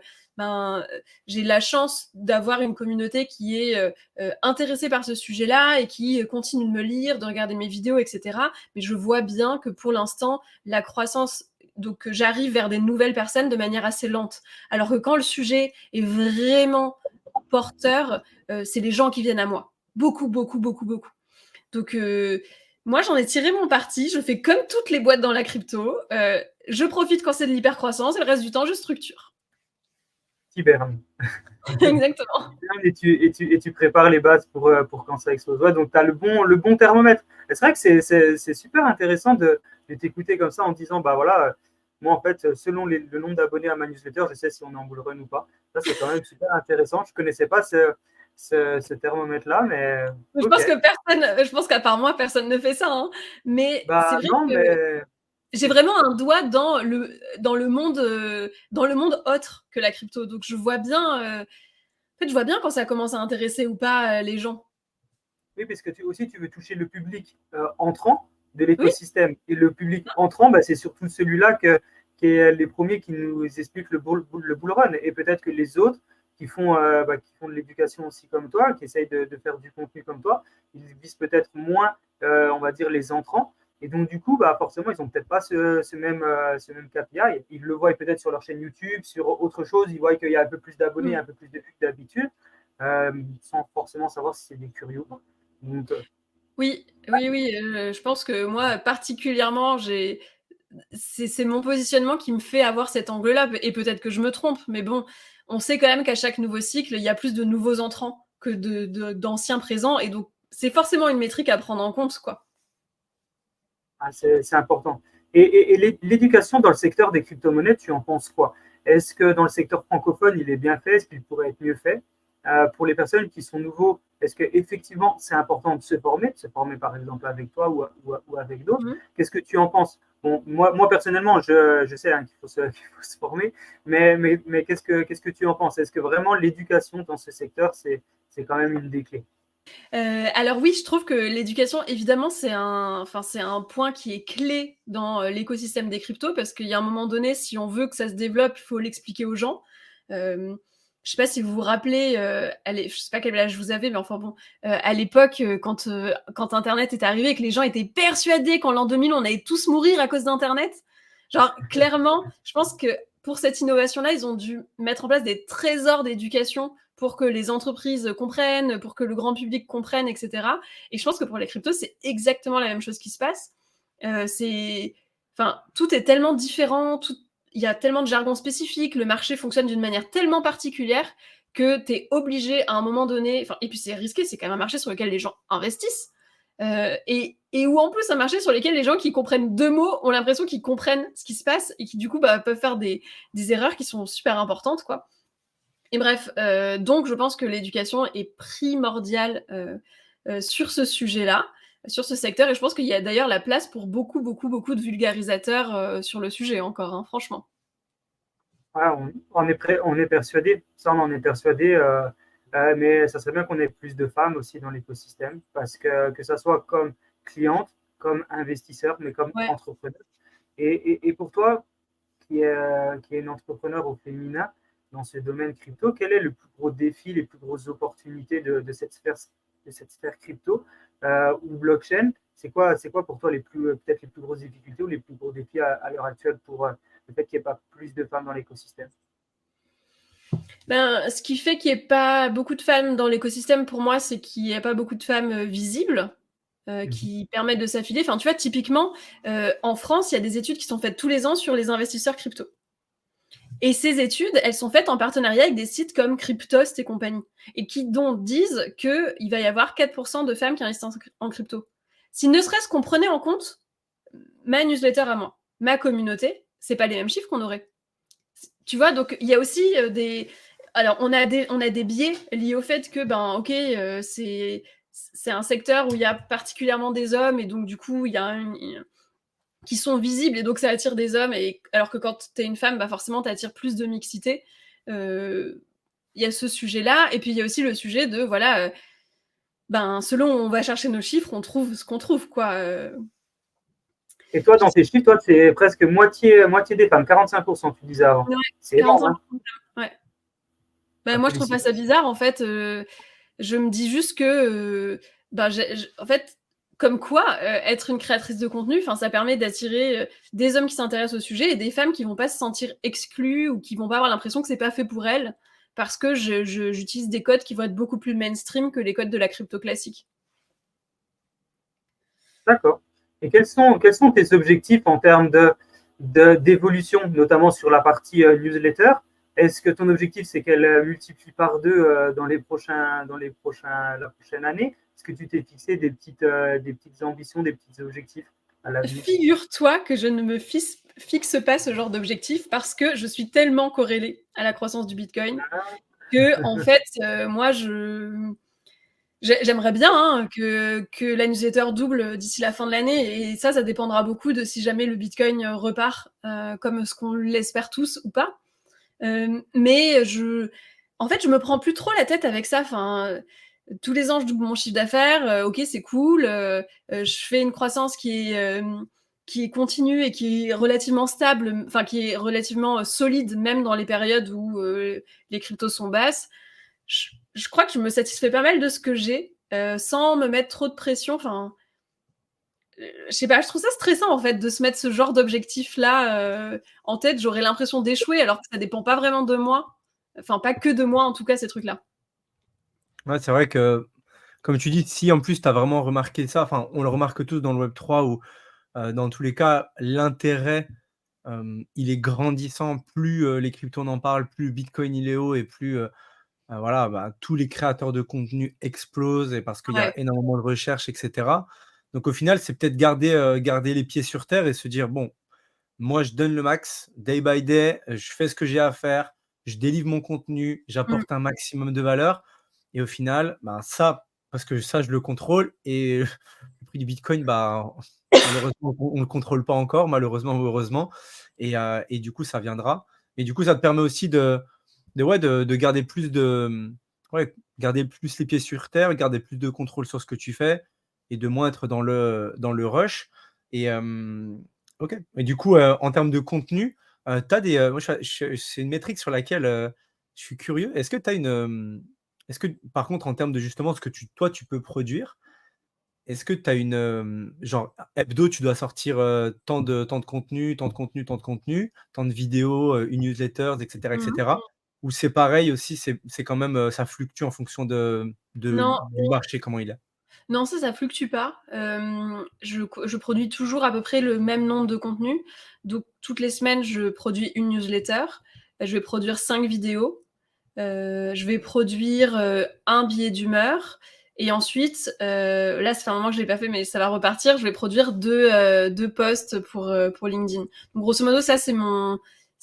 j'ai la chance d'avoir une communauté qui est intéressée par ce sujet-là et qui continue de me lire, de regarder mes vidéos, etc. Mais je vois bien que pour l'instant, la croissance, donc j'arrive vers des nouvelles personnes de manière assez lente. Alors que quand le sujet est vraiment porteur, c'est les gens qui viennent à moi. Beaucoup, beaucoup, beaucoup, beaucoup. Donc, moi, j'en ai tiré mon parti. Je fais comme toutes les boîtes dans la crypto. Je profite quand c'est de l'hypercroissance et le reste du temps, je structure. Hiberne. Exactement. Et tu prépares les bases pour quand ça explose. Ouais, donc, tu as le bon thermomètre. Et c'est vrai que c'est super intéressant de t'écouter comme ça en disant, bah voilà, moi, en fait, selon le nombre d'abonnés à ma newsletter, je sais si on est en bull run ou pas. Ça, c'est quand même super intéressant. Je ne connaissais pas ce thermomètre-là, mais Je ok. pense que je pense qu'à part moi, personne ne fait ça. Hein. Mais c'est Bah vrai non, que mais j'ai vraiment un doigt dans le monde autre que la crypto. Donc, je vois bien, en fait, je vois bien quand ça commence à intéresser ou pas les gens. oui, parce que tu veux toucher le public entrant de Oui, l'écosystème. Et le public entrant, bah, c'est surtout celui-là qui est les premiers qui nous expliquent le bull run. Et peut-être que les autres qui font de l'éducation aussi comme toi, qui essayent de faire du contenu comme toi, ils visent peut-être moins, on va dire, les entrants. Et donc, du coup, bah, forcément, ils n'ont peut-être pas ce même KPI. Ils le voient peut-être sur leur chaîne YouTube, sur autre chose. Ils voient qu'il y a un peu plus d'abonnés, un peu plus de vues que d'habitude, sans forcément savoir si c'est des curieux. Donc, oui, oui, oui. Je pense que moi, particulièrement, c'est mon positionnement qui me fait avoir cet angle-là. Et peut-être que je me trompe, mais bon, on sait quand même qu'à chaque nouveau cycle, il y a plus de nouveaux entrants que d'anciens présents. Et donc, c'est forcément une métrique à prendre en compte, quoi. c'est important. Et l'éducation dans le secteur des crypto-monnaies, tu en penses quoi? Est-ce que dans le secteur francophone, il est bien fait? Est-ce qu'il pourrait être mieux fait? Pour les personnes qui sont nouveaux, est-ce qu'effectivement, c'est important de se former par exemple avec toi ou avec d'autres? Mmh. Qu'est-ce que tu en penses? Bon, moi personnellement, je sais qu'il faut se former, mais qu'est-ce que tu en penses? Est-ce que vraiment l'éducation dans ce secteur, c'est quand même une des clés? Alors oui, je trouve que l'éducation, évidemment, c'est un point qui est clé dans l'écosystème des cryptos parce qu'il y a un moment donné, si on veut que ça se développe, il faut l'expliquer aux gens. Je sais pas si vous vous rappelez, je sais pas quel âge vous avez, mais enfin bon, à l'époque, quand Internet est arrivé et que les gens étaient persuadés qu'en l'an 2000, on allait tous mourir à cause d'Internet. Genre, clairement, je pense que pour cette innovation-là, ils ont dû mettre en place des trésors d'éducation pour que les entreprises comprennent, pour que le grand public comprenne, etc. Et je pense que pour les cryptos, c'est exactement la même chose qui se passe. Tout est tellement différent, il y a tellement de jargon spécifique, le marché fonctionne d'une manière tellement particulière que tu es obligé à un moment donné, et puis c'est risqué, c'est quand même un marché sur lequel les gens investissent, et où en plus un marché sur lequel les gens qui comprennent 2 mots ont l'impression qu'ils comprennent ce qui se passe et qui du coup peuvent faire des erreurs qui sont super importantes, quoi. Et bref, donc je pense que l'éducation est primordiale sur ce sujet-là, sur ce secteur, et je pense qu'il y a d'ailleurs la place pour beaucoup de vulgarisateurs sur le sujet encore, hein, franchement. Ouais, on est persuadé, ça on en est persuadé, mais ça serait bien qu'on ait plus de femmes aussi dans l'écosystème, parce que ça soit comme cliente, comme investisseur, mais comme Ouais. entrepreneur. Et pour toi, qui est une entrepreneur au féminin dans ce domaine crypto, quel est le plus gros défi, les plus grosses opportunités de cette sphère crypto ou blockchain? C'est quoi pour toi peut-être les plus grosses difficultés ou les plus gros défis à l'heure actuelle pour le fait qu'il n'y ait pas plus de femmes dans l'écosystème? Ben, ce qui fait qu'il n'y ait pas beaucoup de femmes dans l'écosystème, pour moi, c'est qu'il n'y a pas beaucoup de femmes visibles qui permettent de s'affiler. Enfin, tu vois, typiquement, en France, il y a des études qui sont faites tous les ans sur les investisseurs crypto. Et ces études, elles sont faites en partenariat avec des sites comme Cryptost et compagnie, et qui donc disent qu'il va y avoir 4% de femmes qui investissent en crypto. Si ne serait-ce qu'on prenait en compte ma newsletter à moi, ma communauté, c'est pas les mêmes chiffres qu'on aurait. Tu vois, donc il y a aussi des... Alors, on a des biais liés au fait que, ben, ok, c'est un secteur où il y a particulièrement des hommes, et donc du coup, il y a qui sont visibles, et donc ça attire des hommes, et alors que quand t'es une femme, bah forcément t'attires plus de mixité. Il y a ce sujet-là, et puis il y a aussi le sujet de, voilà, ben, selon où on va chercher nos chiffres, on trouve ce qu'on trouve, quoi. Et toi, dans tes chiffres, toi, c'est presque moitié des femmes, 45%, tu disais avant. Ouais, C'est énorme, 45%. hein? Ouais. Bah, moi, je trouve pas ça bizarre, en fait. Je me dis juste que, ben, en fait, comme quoi, être une créatrice de contenu, ça permet d'attirer des hommes qui s'intéressent au sujet et des femmes qui vont pas se sentir exclues ou qui vont pas avoir l'impression que c'est pas fait pour elles, parce que j'utilise des codes qui vont être beaucoup plus mainstream que les codes de la crypto classique. D'accord. Et quels sont tes objectifs en termes d'évolution, notamment sur la partie newsletter? Est-ce que ton objectif, c'est qu'elle multiplie par 2 la prochaine année? Est-ce que tu t'es fixé des petites ambitions, des petits objectifs à l'avenir? Figure-toi que je ne me fixe pas ce genre d'objectif parce que je suis tellement corrélée à la croissance du Bitcoin que, en fait, moi, j'aimerais bien, hein, que la newsletter double d'ici la fin de l'année, et ça dépendra beaucoup de si jamais le Bitcoin repart comme ce qu'on l'espère tous ou pas. Mais en fait, je me prends plus trop la tête avec ça. Enfin, tous les ans, je double mon chiffre d'affaires. Ok, c'est cool. Je fais une croissance qui est continue et qui est relativement stable, enfin qui est relativement solide, même dans les périodes où les cryptos sont basses. Je crois que je me satisfais pas mal de ce que j'ai, sans me mettre trop de pression. Enfin, je sais pas, je trouve ça stressant en fait de se mettre ce genre d'objectif là en tête. J'aurais l'impression d'échouer alors que ça dépend pas vraiment de moi. Enfin, pas que de moi en tout cas, ces trucs-là. Ouais, c'est vrai que, comme tu dis, si en plus tu as vraiment remarqué ça, enfin, on le remarque tous dans le web 3 où, dans tous les cas, l'intérêt, il est grandissant. Plus, les cryptos en parlent, plus Bitcoin il est haut, et plus, voilà, bah, tous les créateurs de contenu explosent, et parce qu'il y a Ouais. énormément de recherches, et cetera. Donc au final, c'est peut-être garder les pieds sur terre et se dire: «Bon, moi je donne le max, day by day, je fais ce que j'ai à faire, je délivre mon contenu, Mmh. j'apporte un maximum de valeur», et au final, ben, ça, parce que ça, je le contrôle, et le prix du bitcoin, bah, malheureusement, on ne le contrôle pas encore, malheureusement ou heureusement, et du coup, ça viendra, et du coup, ça te permet aussi ouais, de garder plus ouais, garder plus les pieds sur terre, garder plus de contrôle sur ce que tu fais, et de moins être dans le rush, et OK, et du coup, en termes de contenu, tu as moi c'est une métrique sur laquelle, je suis curieux. Est-ce que par contre, en termes de justement ce que toi tu peux produire, est-ce que tu as genre hebdo, tu dois sortir, tant de contenu, tant de contenu, tant de contenu, tant de vidéos, une newsletter, et Mmh. cetera? Ou c'est pareil aussi, c'est quand même, ça fluctue en fonction Non, du marché, comment il est? non, ça fluctue pas. Je produis toujours à peu près le même nombre de contenus. Donc toutes les semaines, je produis une newsletter. Je vais produire 5 vidéos. Je vais produire, un billet d'humeur, et ensuite, là, ça fait un moment que je l'ai pas fait, mais ça va repartir. Je vais produire 2 posts pour LinkedIn. Donc grosso modo, ça,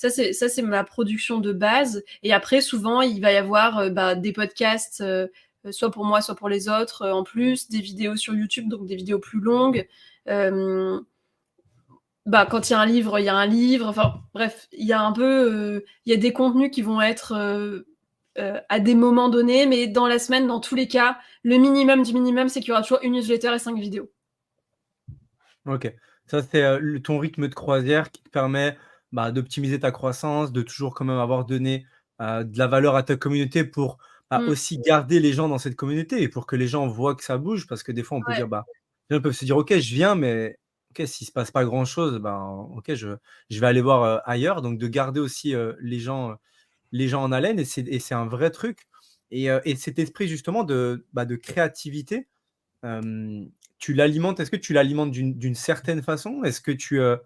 Ça, c'est ma production de base. Et après, souvent, il va y avoir des podcasts, soit pour moi, soit pour les autres, en plus, des vidéos sur YouTube, donc des vidéos plus longues. Quand il y a un livre, il y a un livre. Enfin, bref, il y a il y a des contenus qui vont être à des moments donnés, mais dans la semaine, dans tous les cas, le minimum du minimum, c'est qu'il y aura toujours une newsletter et 5 vidéos. OK. Ça, c'est, ton rythme de croisière qui te permet, d'optimiser ta croissance, de toujours quand même avoir donné, de la valeur à ta communauté pour, aussi garder les gens dans cette communauté et pour que les gens voient que ça bouge. Parce que des fois, on peut Ouais. dire, les gens peuvent se dire: «OK, je viens, mais OK, s'il se passe pas grand chose, OK, je vais aller voir, ailleurs». Donc de garder aussi, les gens en haleine et c'est un vrai truc et cet esprit justement de créativité. Tu l'alimentes Est-ce que tu l'alimentes d'une certaine façon? Est-ce que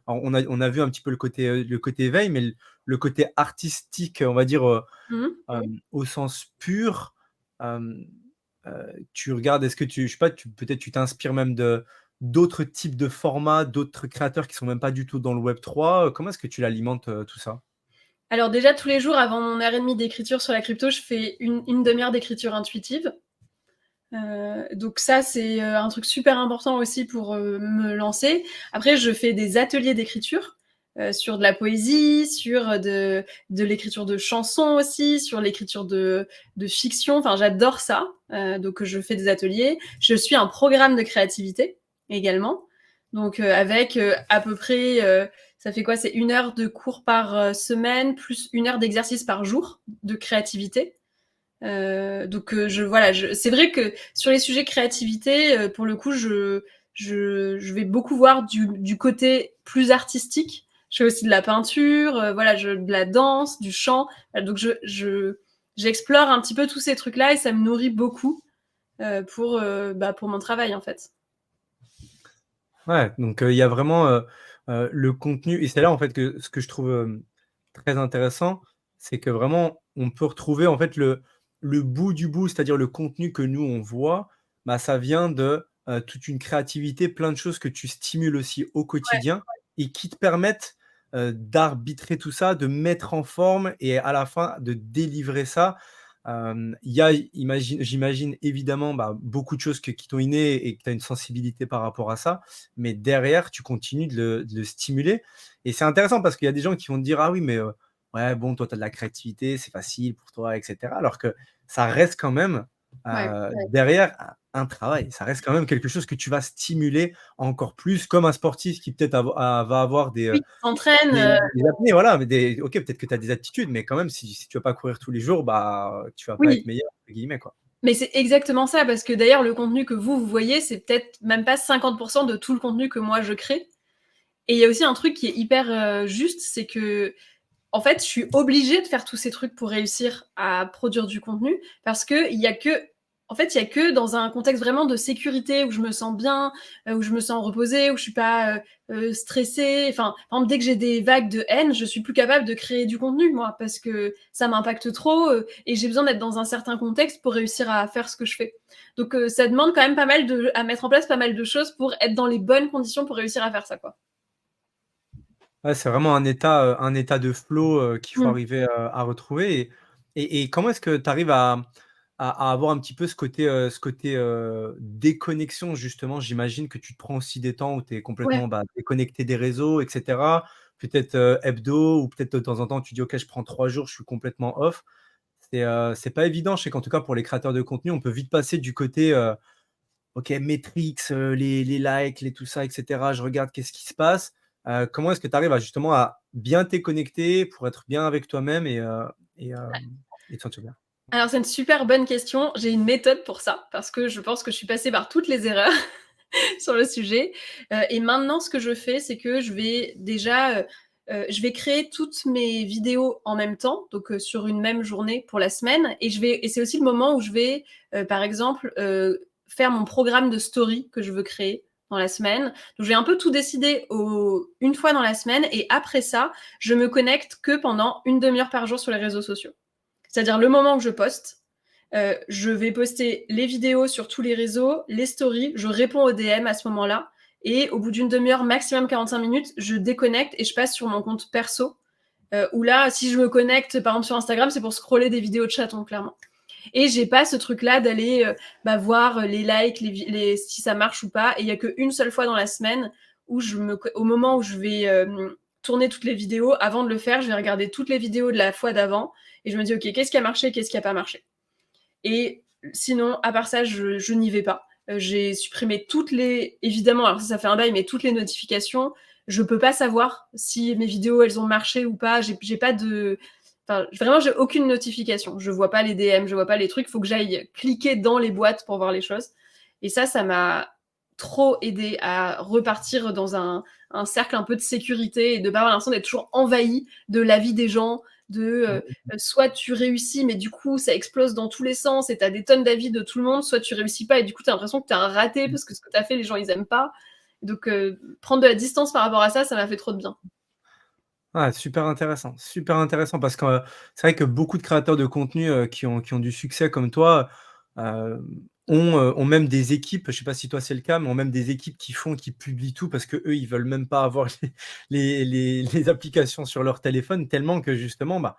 alors on a vu un petit peu le côté éveil, mais le côté artistique, on va dire, Mmh. au sens pur, hem, tu regardes est-ce que je sais pas, peut-être tu t'inspires même de d'autres types de formats, d'autres créateurs qui sont même pas du tout dans le web 3. Comment est-ce que tu l'alimentes, tout ça? Alors déjà, tous les jours, avant mon heure et demie d'écriture sur la crypto, je fais une demi-heure d'écriture intuitive. Donc ça, c'est un truc super important aussi pour me lancer. Après, je fais des ateliers d'écriture sur de la poésie, sur de l'écriture de chansons aussi, sur l'écriture de fiction. Enfin, j'adore ça. Donc, je fais des ateliers. Je suis un programme de créativité également. Donc, avec à peu près, ça fait quoi? C'est 1 heure de cours par semaine, plus 1 heure d'exercice par jour de créativité. Donc c'est vrai que sur les sujets créativité, pour le coup, je vais beaucoup voir du côté plus artistique. Je fais aussi de la peinture, de la danse, du chant. Donc j'explore un petit peu tous ces trucs-là et ça me nourrit beaucoup pour mon travail en fait. Ouais, donc il y a vraiment, le contenu et c'est là, en fait, que ce que je trouve, très intéressant, c'est que vraiment on peut retrouver, en fait, le bout du bout, c'est-à-dire le contenu que nous on voit, ça vient de, toute une créativité, plein de choses que tu stimules aussi au Ouais. quotidien et qui te permettent, d'arbitrer tout ça, de mettre en forme et à la fin de délivrer ça. Il y a j'imagine évidemment, beaucoup de choses qui t'ont inné et que tu as une sensibilité par rapport à ça, mais derrière tu continues de le stimuler et c'est intéressant parce qu'il y a des gens qui vont te dire: «Ah oui, mais ouais, bon, toi tu as de la créativité, c'est facile pour toi» et cetera. Alors que ça reste quand même, Ouais. derrière un travail. Ça reste quand même quelque chose que tu vas stimuler encore plus comme un sportif qui peut-être va avoir Oui, qui s'entraîne, des apnées, voilà, mais OK, peut-être que tu as des aptitudes, mais quand même, si tu vas pas courir tous les jours, tu vas pas être oui. «meilleur» entre guillemets, quoi. Mais c'est exactement ça, parce que d'ailleurs, le contenu que vous voyez, c'est peut-être même pas 50% de tout le contenu que moi je crée. Et il y a aussi un truc qui est hyper juste, c'est que, en fait, je suis obligée de faire tous ces trucs pour réussir à produire du contenu, parce que il y a que dans un contexte vraiment de sécurité où je me sens bien, où je me sens reposée, où je suis pas stressée. Enfin, par exemple, dès que j'ai des vagues de haine, je suis plus capable de créer du contenu, moi, parce que ça m'impacte trop et j'ai besoin d'être dans un certain contexte pour réussir à faire ce que je fais. Donc, ça demande quand même à mettre en place pas mal de choses pour être dans les bonnes conditions pour réussir à faire ça, quoi. Ouais, c'est vraiment un état de flow, qu'il faut Mmh. arriver, à retrouver et comment est-ce que tu arrives à avoir un petit peu ce côté, déconnexion justement? J'imagine que tu te prends aussi des temps où tu es Ouais. complètement, déconnecté des réseaux et cetera. Peut-être, hebdo ou peut-être de temps en temps tu dis: «OK, je prends 3 jours, je suis complètement off». C'est pas évident. Je sais qu'en tout cas pour les créateurs de contenu, on peut vite passer du côté, OK, métriques, les likes, les tout ça et cetera. Je regarde qu'est-ce qui se passe. Comment est-ce que tu arrives à justement à bien déconnecter pour être bien avec toi-même et et te sentir bien? Alors c'est une super bonne question. J'ai une méthode pour ça, parce que je pense que je suis passée par toutes les erreurs sur le sujet. Et maintenant, ce que je fais, c'est que je vais créer toutes mes vidéos en même temps, donc sur une même journée pour la semaine. Et c'est aussi le moment où je vais, par exemple, faire mon programme de story que je veux créer dans la semaine. Donc je vais un peu tout décider une fois dans la semaine, et après ça, je me connecte que pendant une demi-heure par jour sur les réseaux sociaux. C'est-à-dire le moment où je poste, je vais poster les vidéos sur tous les réseaux, les stories, je réponds aux DM à ce moment-là, et au bout d'une demi-heure, maximum 45 minutes, je déconnecte et je passe sur mon compte perso, Où là, si je me connecte, par exemple, sur Instagram, c'est pour scroller des vidéos de chatons, clairement. Et j'ai pas ce truc-là d'aller voir les likes, si ça marche ou pas. Et il y a qu'une seule fois dans la semaine où au moment où je vais tourner toutes les vidéos, avant de le faire, je vais regarder toutes les vidéos de la fois d'avant et je me dis, ok, qu'est-ce qui a marché, qu'est-ce qui a pas marché. Et sinon, à part ça, je n'y vais pas. J'ai supprimé évidemment, alors ça fait un bail, mais toutes les notifications. Je peux pas savoir si mes vidéos, elles ont marché ou pas. J'ai pas de... Enfin, vraiment, j'ai aucune notification. Je vois pas les DM, je vois pas les trucs. Il faut que j'aille cliquer dans les boîtes pour voir les choses. Et ça m'a trop aidé à repartir dans un cercle un peu de sécurité et de pas avoir l'impression d'être toujours envahi de la vie des gens, soit tu réussis, mais du coup, ça explose dans tous les sens et tu as des tonnes d'avis de tout le monde, soit tu réussis pas et du coup, tu as l'impression que tu es un raté parce que ce que tu as fait, les gens, ils aiment pas. Donc, prendre de la distance par rapport à ça m'a fait trop de bien. Ah, super intéressant parce que, c'est vrai que beaucoup de créateurs de contenu, qui ont du succès comme toi, ont même des équipes, je sais pas si toi c'est le cas, mais ont même des équipes qui publient tout parce qu'eux, ils veulent même pas avoir les applications sur leur téléphone tellement que justement, bah,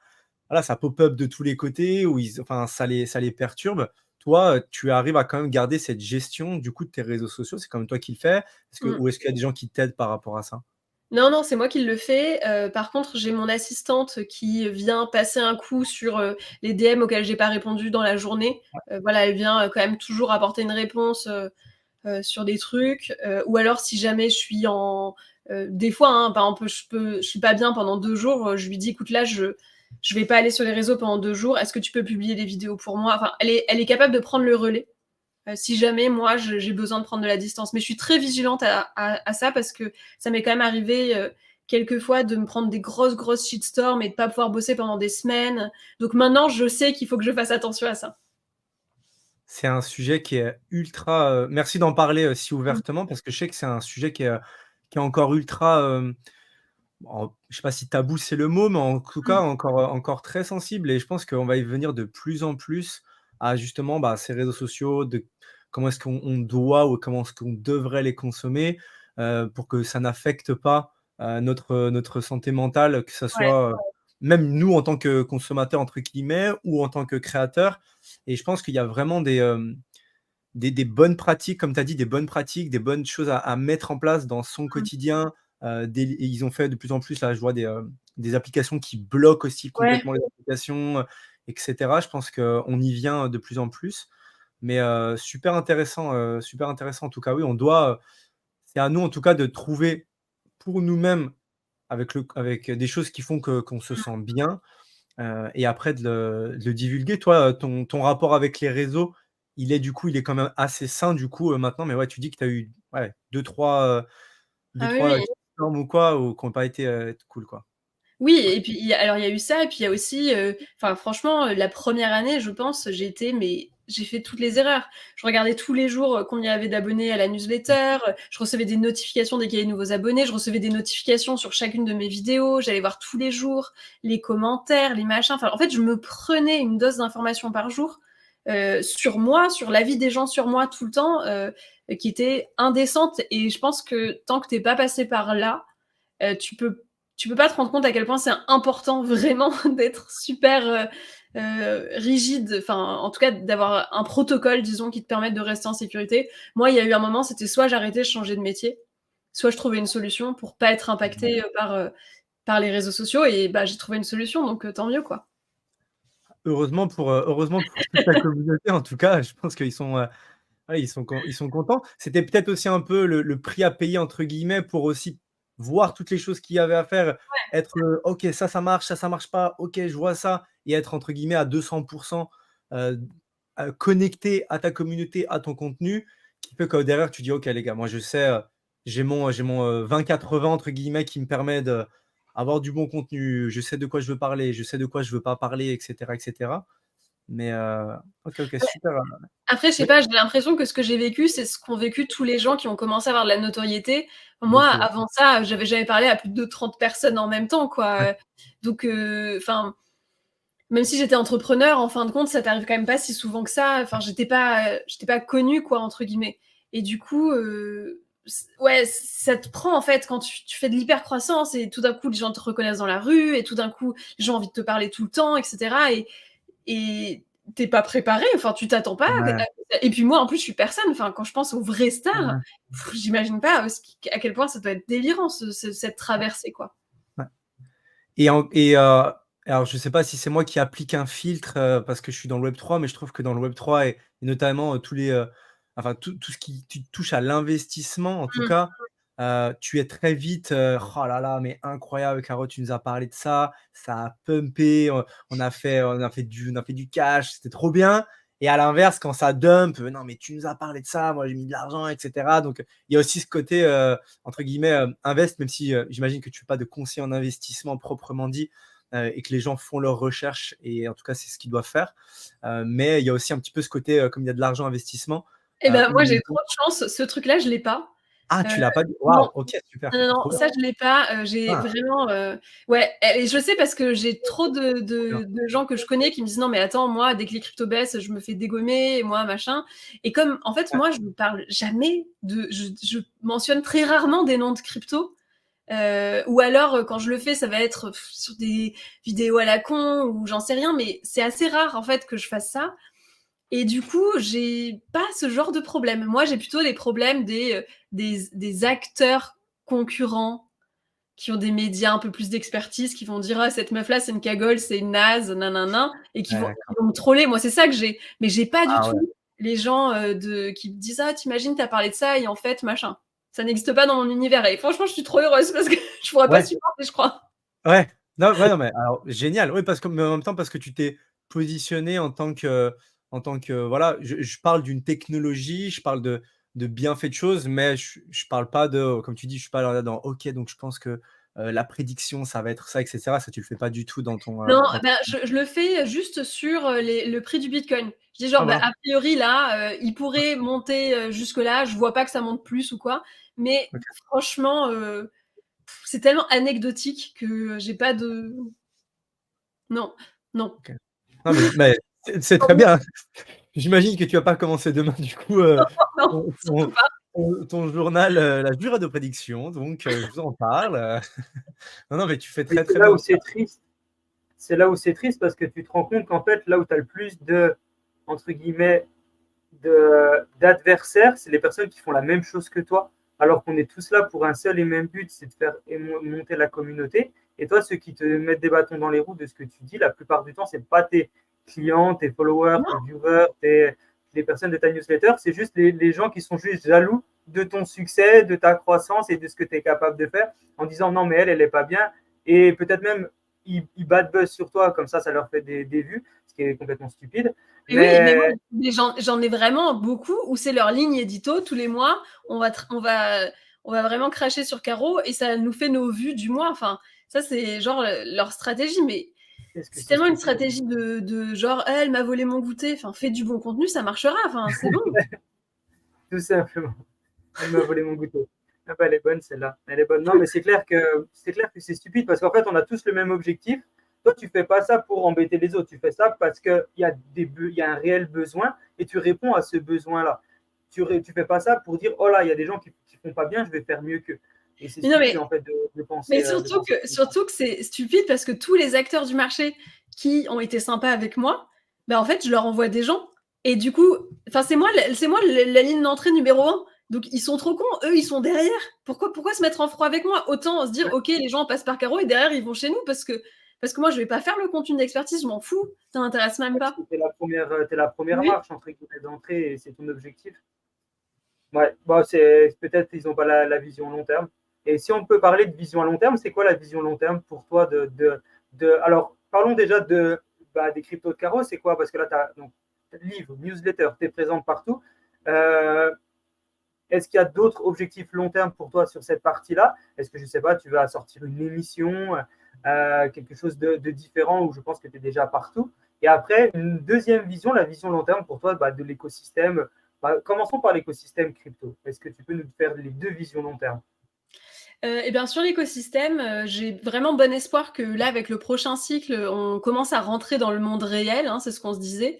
voilà, ça pop-up de tous les côtés ou enfin ça les perturbe. Toi, tu arrives à quand même garder cette gestion du coup de tes réseaux sociaux, c'est quand même toi qui le fais? Ou est-ce qu'il y a des gens qui t'aident par rapport à ça? Non, non, c'est moi qui le fais. Par contre, j'ai mon assistante qui vient passer un coup sur les DM auxquels j'ai pas répondu dans la journée. Voilà, elle vient quand même toujours apporter une réponse sur des trucs. Ou alors, si jamais je suis des fois, hein, par exemple, je suis pas bien pendant 2 jours, je lui dis, écoute, là, je vais pas aller sur les réseaux pendant 2 jours. Est-ce que tu peux publier des vidéos pour moi? Enfin, elle est capable de prendre le relais. Si jamais moi j'ai besoin de prendre de la distance. Mais je suis très vigilante à ça parce que ça m'est quand même arrivé quelquefois de me prendre des grosses shitstorms et de pas pouvoir bosser pendant des semaines. Donc maintenant, je sais qu'il faut que je fasse attention à ça. C'est un sujet qui est ultra, merci d'en parler, si ouvertement parce que je sais que c'est un sujet qui est encore ultra, je sais pas si tabou c'est le mot, mais en tout cas encore très sensible et je pense qu'on va y venir de plus en plus à justement, bah, ces réseaux sociaux, de comment est-ce qu'on doit ou comment est-ce qu'on devrait les consommer, pour que ça n'affecte pas, notre santé mentale, que ça Ouais. soit, même nous en tant que «consommateurs» entre guillemets ou en tant que créateurs et je pense qu'il y a vraiment des bonnes pratiques, comme tu as dit, des bonnes pratiques, des bonnes choses à mettre en place dans son quotidien. Et ils ont fait de plus en plus, là, je vois des applications qui bloquent aussi Ouais. complètement les applications, et cetera. Je pense qu'on y vient de plus en plus. Mais super intéressant en tout cas. Oui, on doit, c'est à nous en tout cas de trouver pour nous-mêmes avec des choses qui font qu'on se sent bien, et après de le divulguer. Toi, ton rapport avec les réseaux, il est quand même assez sain du coup, maintenant, mais ouais, tu dis que tu as eu, ouais, 2 Ah oui, trois oui. normes ou quoi, ou qui ont pas été, cool, quoi. Oui, Ouais. et puis il y a eu ça, et puis il y a aussi, enfin franchement, la première année, je pense, j'ai fait toutes les erreurs. Je regardais tous les jours combien il y avait d'abonnés à la newsletter, je recevais des notifications dès qu'il y avait de nouveaux abonnés, je recevais des notifications sur chacune de mes vidéos, j'allais voir tous les jours les commentaires, les machins. Enfin, en fait, je me prenais une dose d'informations par jour sur moi, sur la vie des gens, sur moi tout le temps, qui était indécente. Et je pense que tant que t'es pas passé par là, tu peux pas te rendre compte à quel point c'est important vraiment d'être super rigide, enfin en tout cas d'avoir un protocole, disons, qui te permette de rester en sécurité. Moi, il y a eu un moment, c'était soit j'arrêtais, je changeais de métier, soit je trouvais une solution pour pas être impactée par les réseaux sociaux, et bah j'ai trouvé une solution, donc tant mieux, quoi. Heureusement pour toute la communauté en tout cas, je pense qu'ils sont, ouais, ils sont contents. C'était peut-être aussi un peu le «prix à payer» entre guillemets pour aussi voir toutes les choses qu'il y avait à faire, être, «OK, ça marche, ça marche pas, OK, je vois ça» et être entre guillemets à 200 heu, connecté à ta communauté, à ton contenu, qui fait que derrière tu dis: «OK les gars, moi je sais, j'ai mon 20-80 entre guillemets qui me permet d'avoir du bon contenu, je sais de quoi je veux parler, je sais de quoi je veux pas parler» et cetera et cetera. Mais, OK, super, Après, je sais oui, pas, j'ai l'impression que ce que j'ai vécu, c'est ce qu'ont vécu tous les gens qui ont commencé à avoir de la notoriété. Moi, beaucoup, ouais. avant ça, j'avais jamais parlé à plus de 30 personnes en même temps, Ouais. quoi. Donc, enfin, même si j'étais entrepreneur, en fin de compte, ça t'arrive quand même pas si souvent que ça. Enfin, j'étais pas connue, quoi, entre guillemets. Et du coup, ouais, ça te prend en fait quand tu fais de l'hypercroissance et tout d'un coup les gens te reconnaissent dans la rue et tout d'un coup les gens ont envie de te parler tout le temps, etc. Et t'es pas préparé, enfin tu t'attends pas. Ouais. Et puis moi en plus je suis personne, enfin quand je pense aux vraies stars, j'imagine pas à quel point ça doit être délirant cette traversée quoi. Ouais. Alors je sais pas si c'est moi qui applique un filtre, parce que je suis dans le Web3, mais je trouve que dans le Web3 et notamment, tous les, enfin tout ce qui tu touches à l'investissement en tout Mmh. cas, tu es très vite, «Oh là là, mais incroyable Caro, tu nous as parlé de ça, ça a pumpé, on a fait du cash, c'était trop bien» et à l'inverse quand ça dump, «Non mais tu nous as parlé de ça, moi j'ai mis de l'argent» et cetera. Donc il y a aussi ce côté, entre guillemets, «invest», même si, j'imagine que tu fais pas de conseil en investissement proprement dit, et que les gens font leurs recherches et en tout cas, c'est ce qu'ils doivent faire. Mais il y a aussi un petit peu ce côté, comme il y a de l'argent investissement, Et ben où moi les j'ai gens trop de chance, ce truc-là je l'ai pas. ah, Heu, tu l'as pas dit? non. Waouh, OK, super, Non, non, trop bien. ça je l'ai pas, j'ai Ah, vraiment, ouais et je sais parce que j'ai trop de trop bien. de de gens que je connais qui me disent: «Non mais attends, moi dès que les cryptos baissent, je me fais dégommer et moi machin» et comme en fait Ouais, moi je ne parle jamais de je mentionne très rarement des noms de cryptos, ou alors, quand je le fais, ça va être sur des vidéos à la con ou j'en sais rien, mais c'est assez rare en fait que je fasse ça et du coup, j'ai pas ce genre de problème. Moi, j'ai plutôt les problèmes des acteurs concurrents qui ont des médias un peu plus d'expertise, qui vont dire: «Ah cette meuf là, c'est une cagole, c'est une naze, nanana» et qui ouais, vont d'accord. ils vont me troller. Moi, c'est ça que j'ai. Mais j'ai pas du Ah ouais. tout les gens, qui me disent: «Ah tu imagines, tu as parlé de ça et en fait machin». Ça n'existe pas dans mon univers et franchement, je suis trop heureuse parce que je pourrais pas Ouais, supporter, je crois. ouais. Non, ouais, non, mais alors génial, oui, parce que mais en même temps, parce que tu t'es positionné en tant que voilà, je parle d'une technologie, je parle de bienfaits de choses, mais je parle pas de comme tu dis, je suis pas là dans: «OK, donc je pense que, la prédiction, ça va être ça» et cetera. Ça, tu le fais pas du tout dans ton, Non, dans ton bah, je le fais juste sur, le prix du bitcoin. Je dis genre: ah «Bah, voilà. a priori là, il pourrait monter, jusque là, je vois pas que ça monte plus ou quoi». Mais OK, franchement, c'est tellement anecdotique que j'ai pas de non, non. OK. Non, mais c'est très bien. J'imagine que tu vas pas commencer demain du coup, Non, ton surtout ton pas. ton journal, la jura de prédiction donc je vous en parle, Non, non, mais tu fais Oui, très, c'est très là bien où ça. c'est triste. C'est là où c'est triste parce que tu te rends compte qu'en fait, là où tu as le plus de, entre guillemets, d'adversaires, c'est les personnes qui font la même chose que toi, alors qu'on est tous là pour un seul et même but, c'est de faire monter la communauté. Et toi, ceux qui te mettent des bâtons dans les roues de ce que tu dis, la plupart du temps, c'est pas tes clients, tes followers, tes Non, viewers, les personnes de ta newsletter, c'est juste les gens qui sont juste jaloux de ton succès, de ta croissance et de ce que tu es capable de faire, en disant non, mais elle est pas bien. Et peut-être même, ils battent buzz sur toi, comme ça leur fait des vues, ce qui est complètement stupide. mais oui, mais moi, Mais j'en ai vraiment beaucoup où c'est leur ligne édito tous les mois, on va vraiment cracher sur Caro et ça nous fait nos vues du mois. Enfin, ça c'est genre, leur stratégie, mais est-ce que c'est c'est tellement une stupide? stratégie de genre: «Eh, elle m'a volé mon goûter», enfin fais du bon contenu, ça marchera, enfin c'est bon. Tout simplement. Elle m'a volé mon goûter. Ah bah, elle est bonne celle-là. Elle est bonne. Non, mais c'est clair que c'est stupide parce qu'en fait, on a tous le même objectif. Toi, tu fais pas ça pour embêter les autres. Tu fais ça parce qu'il y a il y a un réel besoin et tu réponds à ce besoin-là. Tu fais pas ça pour dire, oh là, il y a des gens qui font pas bien, je vais faire mieux qu'eux. Et c'est Mais non, stupide, en fait, de penser, mais de penser comme ça. surtout que c'est stupide parce que tous les acteurs du marché qui ont été sympas avec moi, bah, en fait, je leur envoie des gens et du coup, enfin c'est moi la ligne d'entrée numéro un. Donc ils sont trop cons, eux, ils sont derrière. Pourquoi se mettre en froid avec moi? Autant se dire: Ouais. «OK, les gens passent par Caro et derrière ils vont chez nous» parce que moi je vais pas faire le contenu d'expertise, je m'en fous, ça m'intéresse même Parce pas. que t'es la première Oui. marche, entre guillemets, d'entrée et c'est ton objectif. Ouais, bah, c'est peut-être qu'ils n'ont pas la vision long terme. Et si on peut parler de vision à long terme, c'est quoi la vision long terme pour toi alors, parlons déjà des cryptos de Caro, c'est quoi? Parce que là, tu as donc livre, newsletter, tu es présente partout. Euh, Est-ce qu'il y a d'autres objectifs long terme pour toi sur cette partie-là? Est-ce que, je ne sais pas, tu vas sortir une émission, quelque chose de différent où je pense que tu es déjà partout? Et après, une deuxième vision, la vision long terme pour toi de l'écosystème. Commençons par l'écosystème crypto. Est-ce que tu peux nous faire les deux visions long terme? Et bien sur l'écosystème, j'ai vraiment bon espoir que là, avec le prochain cycle, on commence à rentrer dans le monde réel, hein, c'est ce qu'on se disait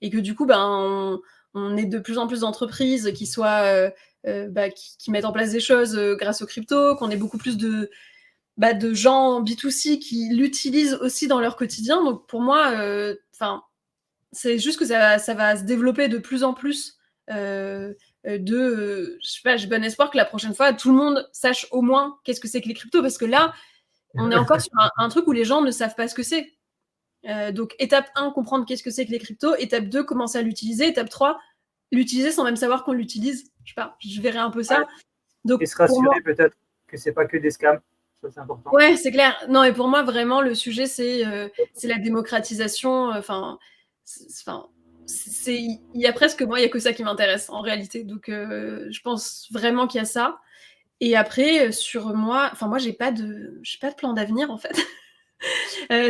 et que du coup, ben, on ait de plus en plus d'entreprises qui soient, qui mettent en place des choses grâce aux cryptos, qu'on ait beaucoup plus de gens B2C qui l'utilisent aussi dans leur quotidien. Donc pour moi, c'est juste que ça va se développer de plus en plus. Je sais pas, j'ai bon espoir que la prochaine fois, tout le monde sache au moins qu'est-ce que c'est que les cryptos, parce que là, on est encore sur un truc où les gens ne savent pas ce que c'est. Donc, étape 1, comprendre qu'est-ce que c'est que les cryptos. Étape 2, commencer à l'utiliser. Étape 3, l'utiliser sans même savoir qu'on l'utilise. Je sais pas, je verrai un peu ça. Donc, et se rassurer peut-être que c'est pas que des scams. Ça, c'est important. Ouais, c'est clair. Non, et pour moi, vraiment, le sujet, c'est la démocratisation. Il y a presque, moi, il y a que ça qui m'intéresse, en réalité. Donc, je pense vraiment qu'il y a ça. Et après, sur moi, j'ai pas de plan d'avenir, en fait.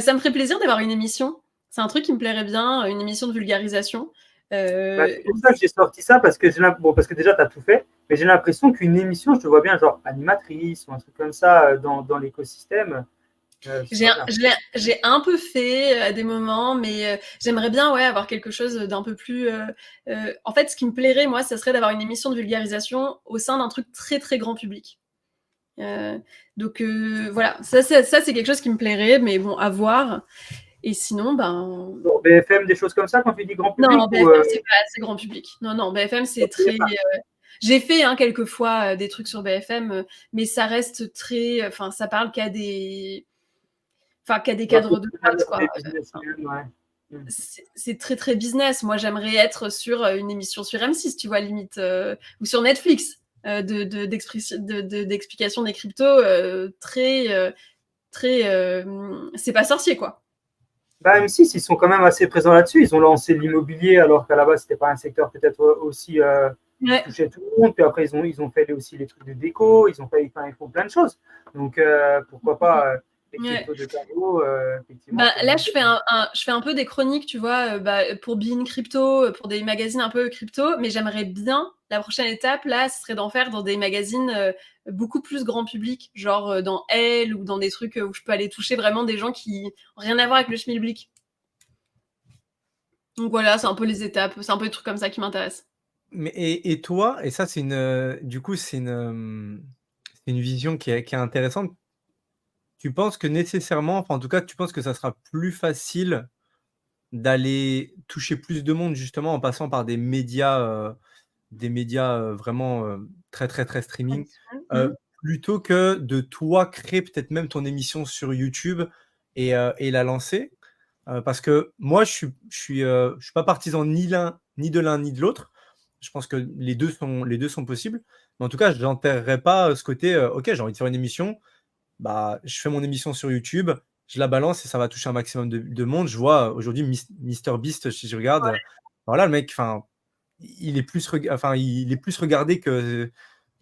Ça me ferait plaisir d'avoir une émission. C'est un truc qui me plairait bien, une émission de vulgarisation. C'est pour ça que j'ai sorti ça, parce que déjà, tu as tout fait, mais j'ai l'impression qu'une émission, je te vois bien, genre animatrice ou un truc comme ça dans l'écosystème. J'ai un peu fait à des moments, mais j'aimerais bien avoir quelque chose d'un peu plus... En fait, ce qui me plairait, moi, ça serait d'avoir une émission de vulgarisation au sein d'un truc très, très grand public. Donc voilà, ça c'est quelque chose qui me plairait, mais bon, à voir. Et sinon, Bon, BFM, des choses comme ça, quand tu dis grand public? Non, BFM, c'est pas assez grand public. Non, BFM, c'est très... J'ai fait quelques fois des trucs sur BFM, mais ça reste très... ça parle qu'à des cadres de boîte, quoi. C'est très, très business. Moi, j'aimerais être sur une émission sur M6, tu vois, limite, ou sur Netflix, d'explication des cryptos, très... c'est pas sorcier, quoi. M6, ils sont quand même assez présents là-dessus. Ils ont lancé l'immobilier, alors qu'à la base, c'était pas un secteur peut-être aussi qui touchait tout le monde. Puis après, ils ont fait aussi les trucs de déco. Ils font plein de choses. Donc, pourquoi pas les cryptos de cargo, effectivement. Là, je fais un peu des chroniques, tu vois, pour Bean Crypto, pour des magazines un peu crypto, mais j'aimerais bien, la prochaine étape, là, ce serait d'en faire dans des magazines beaucoup plus grand public, genre dans Elle ou dans des trucs où je peux aller toucher vraiment des gens qui n'ont rien à voir avec le schmilblick. Donc voilà, c'est un peu les étapes, c'est un peu des trucs comme ça qui m'intéressent. Mais et toi, et ça, c'est du coup, c'est une vision qui est intéressante. Tu penses que nécessairement, enfin, en tout cas, tu penses que ça sera plus facile d'aller toucher plus de monde, justement, en passant par des médias vraiment très, très, très streaming, plutôt que de toi créer peut-être même ton émission sur YouTube et la lancer? Parce que moi, je suis pas partisan ni de l'un ni de l'autre. Je pense que les deux sont possibles. Mais en tout cas, je n'enterrerai pas ce côté, OK, j'ai envie de faire une émission, je fais mon émission sur YouTube, je la balance et ça va toucher un maximum de monde. Je vois aujourd'hui MrBeast, si je regarde, voilà, le mec, il est plus regardé que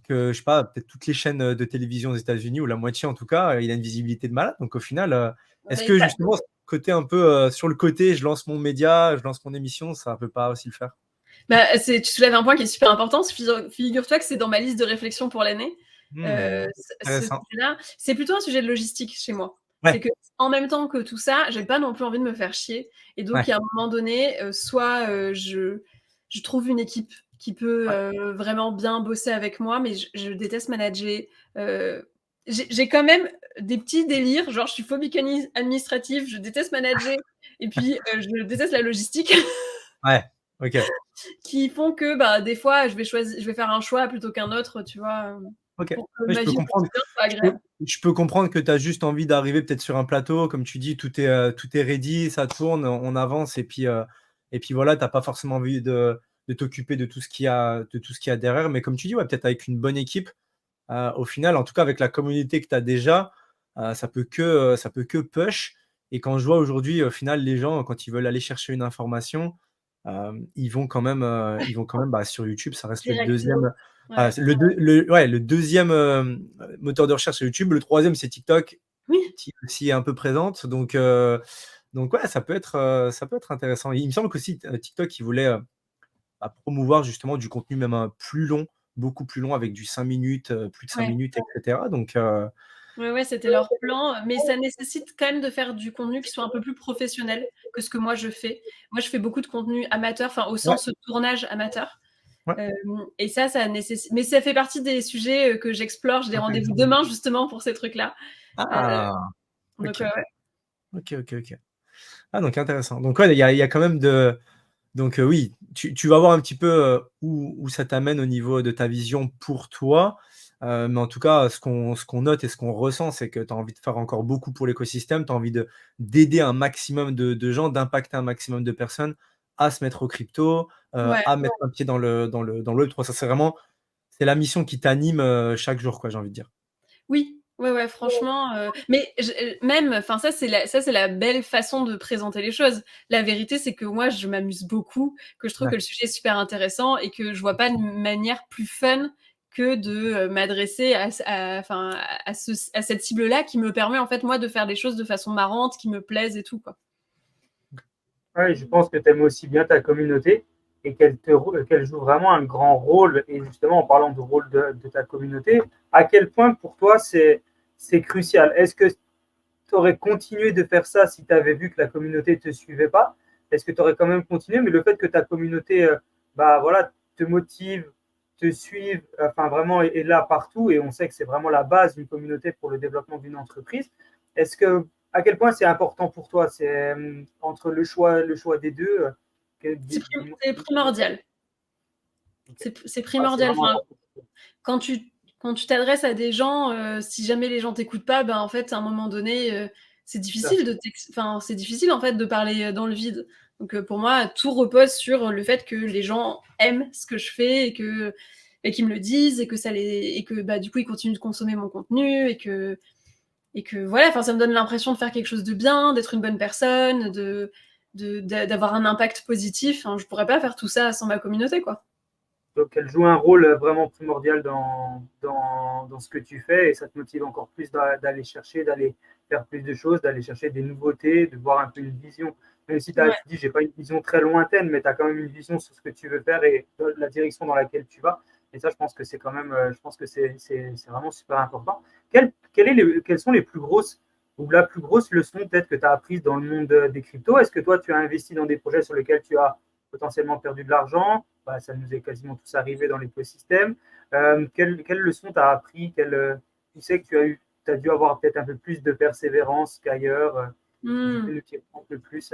je sais pas, peut-être toutes les chaînes de télévision aux États-Unis, ou la moitié en tout cas. Il a une visibilité de malade. Donc au final, est-ce que justement, ce côté un peu sur le côté, je lance mon média, je lance mon émission, ça peut pas aussi le faire? Tu soulèves un point qui est super important. Figure-toi que c'est dans ma liste de réflexion pour l'année. C'est plutôt un sujet de logistique chez moi. C'est que en même temps que tout ça, j'ai pas non plus envie de me faire chier. Et donc, à un moment donné, soit je trouve une équipe qui peut vraiment bien bosser avec moi, mais je déteste manager. J'ai quand même des petits délires, genre je suis phobique administrative, je déteste manager, et puis je déteste la logistique. Ouais, ok. Qui font que des fois, je vais faire un choix plutôt qu'un autre, tu vois. Ok. Je peux comprendre que tu as juste envie d'arriver peut-être sur un plateau, comme tu dis, tout est ready, ça tourne, on avance, et puis voilà, tu n'as pas forcément envie de t'occuper de tout ce qu'il y a derrière. Mais comme tu dis, peut-être avec une bonne équipe, au final, en tout cas avec la communauté que tu as déjà, ça peut que push. Et quand je vois aujourd'hui, au final, les gens, quand ils veulent aller chercher une information, ils vont quand même sur YouTube. Ça reste le deuxième. Le deuxième moteur de recherche, c'est YouTube. Le troisième, c'est TikTok, qui aussi est un peu présente. Donc ça peut être intéressant. Il me semble qu'aussi TikTok, il voulait promouvoir justement du contenu même plus long, beaucoup plus long, avec du 5 minutes, plus de 5 minutes, etc. Donc Ouais, c'était leur plan, mais ça nécessite quand même de faire du contenu qui soit un peu plus professionnel que ce que moi je fais. Moi, je fais beaucoup de contenu amateur, au sens tournage amateur. Ouais. Et ça nécessite. Mais ça fait partie des sujets que j'explore. J'ai des rendez-vous demain justement pour ces trucs-là. Ah, Donc, ok. ouais. Ok. Ah, donc intéressant. Donc, ouais, il y a quand même de. Donc, oui, tu vas voir un petit peu où ça t'amène au niveau de ta vision pour toi. Mais en tout cas, ce qu'on note et ce qu'on ressent, c'est que tu as envie de faire encore beaucoup pour l'écosystème. Tu as envie d'aider un maximum de gens, d'impacter un maximum de personnes à se mettre au crypto, Ouais. à mettre un pied dans le Web3. Ça, c'est la mission qui t'anime chaque jour, quoi, j'ai envie de dire. Oui, ouais, franchement, mais même, enfin ça c'est la belle façon de présenter les choses. La vérité, c'est que moi, je m'amuse beaucoup, que je trouve que le sujet est super intéressant et que je vois pas de manière plus fun que de m'adresser à cette cible-là qui me permet en fait moi de faire des choses de façon marrante, qui me plaisent et tout quoi. Ouais, je pense que tu aimes aussi bien ta communauté et qu'elle joue vraiment un grand rôle. Et justement, en parlant du rôle de ta communauté, à quel point pour toi c'est crucial? Est-ce que tu aurais continué de faire ça si tu avais vu que la communauté ne te suivait pas? Est-ce que tu aurais quand même continué? Mais le fait que ta communauté voilà, te motive, te suive, enfin vraiment est là partout, et on sait que c'est vraiment la base d'une communauté pour le développement d'une entreprise. Est-ce que à quel point c'est important pour toi? C'est entre le choix des deux. C'est primordial. Okay. C'est primordial. Enfin, quand tu t'adresses à des gens, si jamais les gens t'écoutent pas, ben en fait, à un moment donné, c'est difficile c'est difficile en fait de parler dans le vide. Donc pour moi, tout repose sur le fait que les gens aiment ce que je fais et qu'ils me le disent et que bah du coup ils continuent de consommer mon contenu et que voilà, enfin ça me donne l'impression de faire quelque chose de bien, d'être une bonne personne, d'avoir un impact positif. Enfin, je pourrais pas faire tout ça sans ma communauté quoi. Donc, elle joue un rôle vraiment primordial dans ce que tu fais, et ça te motive encore plus d'aller chercher, d'aller faire plus de choses, d'aller chercher des nouveautés, de voir un peu une vision. Même si tu dis, j'ai pas une vision très lointaine, mais tu as quand même une vision sur ce que tu veux faire et la direction dans laquelle tu vas. Et ça, je pense que c'est quand même, je pense que c'est vraiment super important. Quelles sont les plus grosses ou la plus grosse leçon peut-être que tu as apprise dans le monde des cryptos? Est-ce que toi, tu as investi dans des projets sur lesquels tu as potentiellement perdu de l'argent? Bah, ça nous est quasiment tous arrivé dans l'écosystème. Quelle leçon tu as appris? Tu sais que tu as dû avoir peut-être un peu plus de persévérance qu'ailleurs. Tu peux nous dire un peu plus.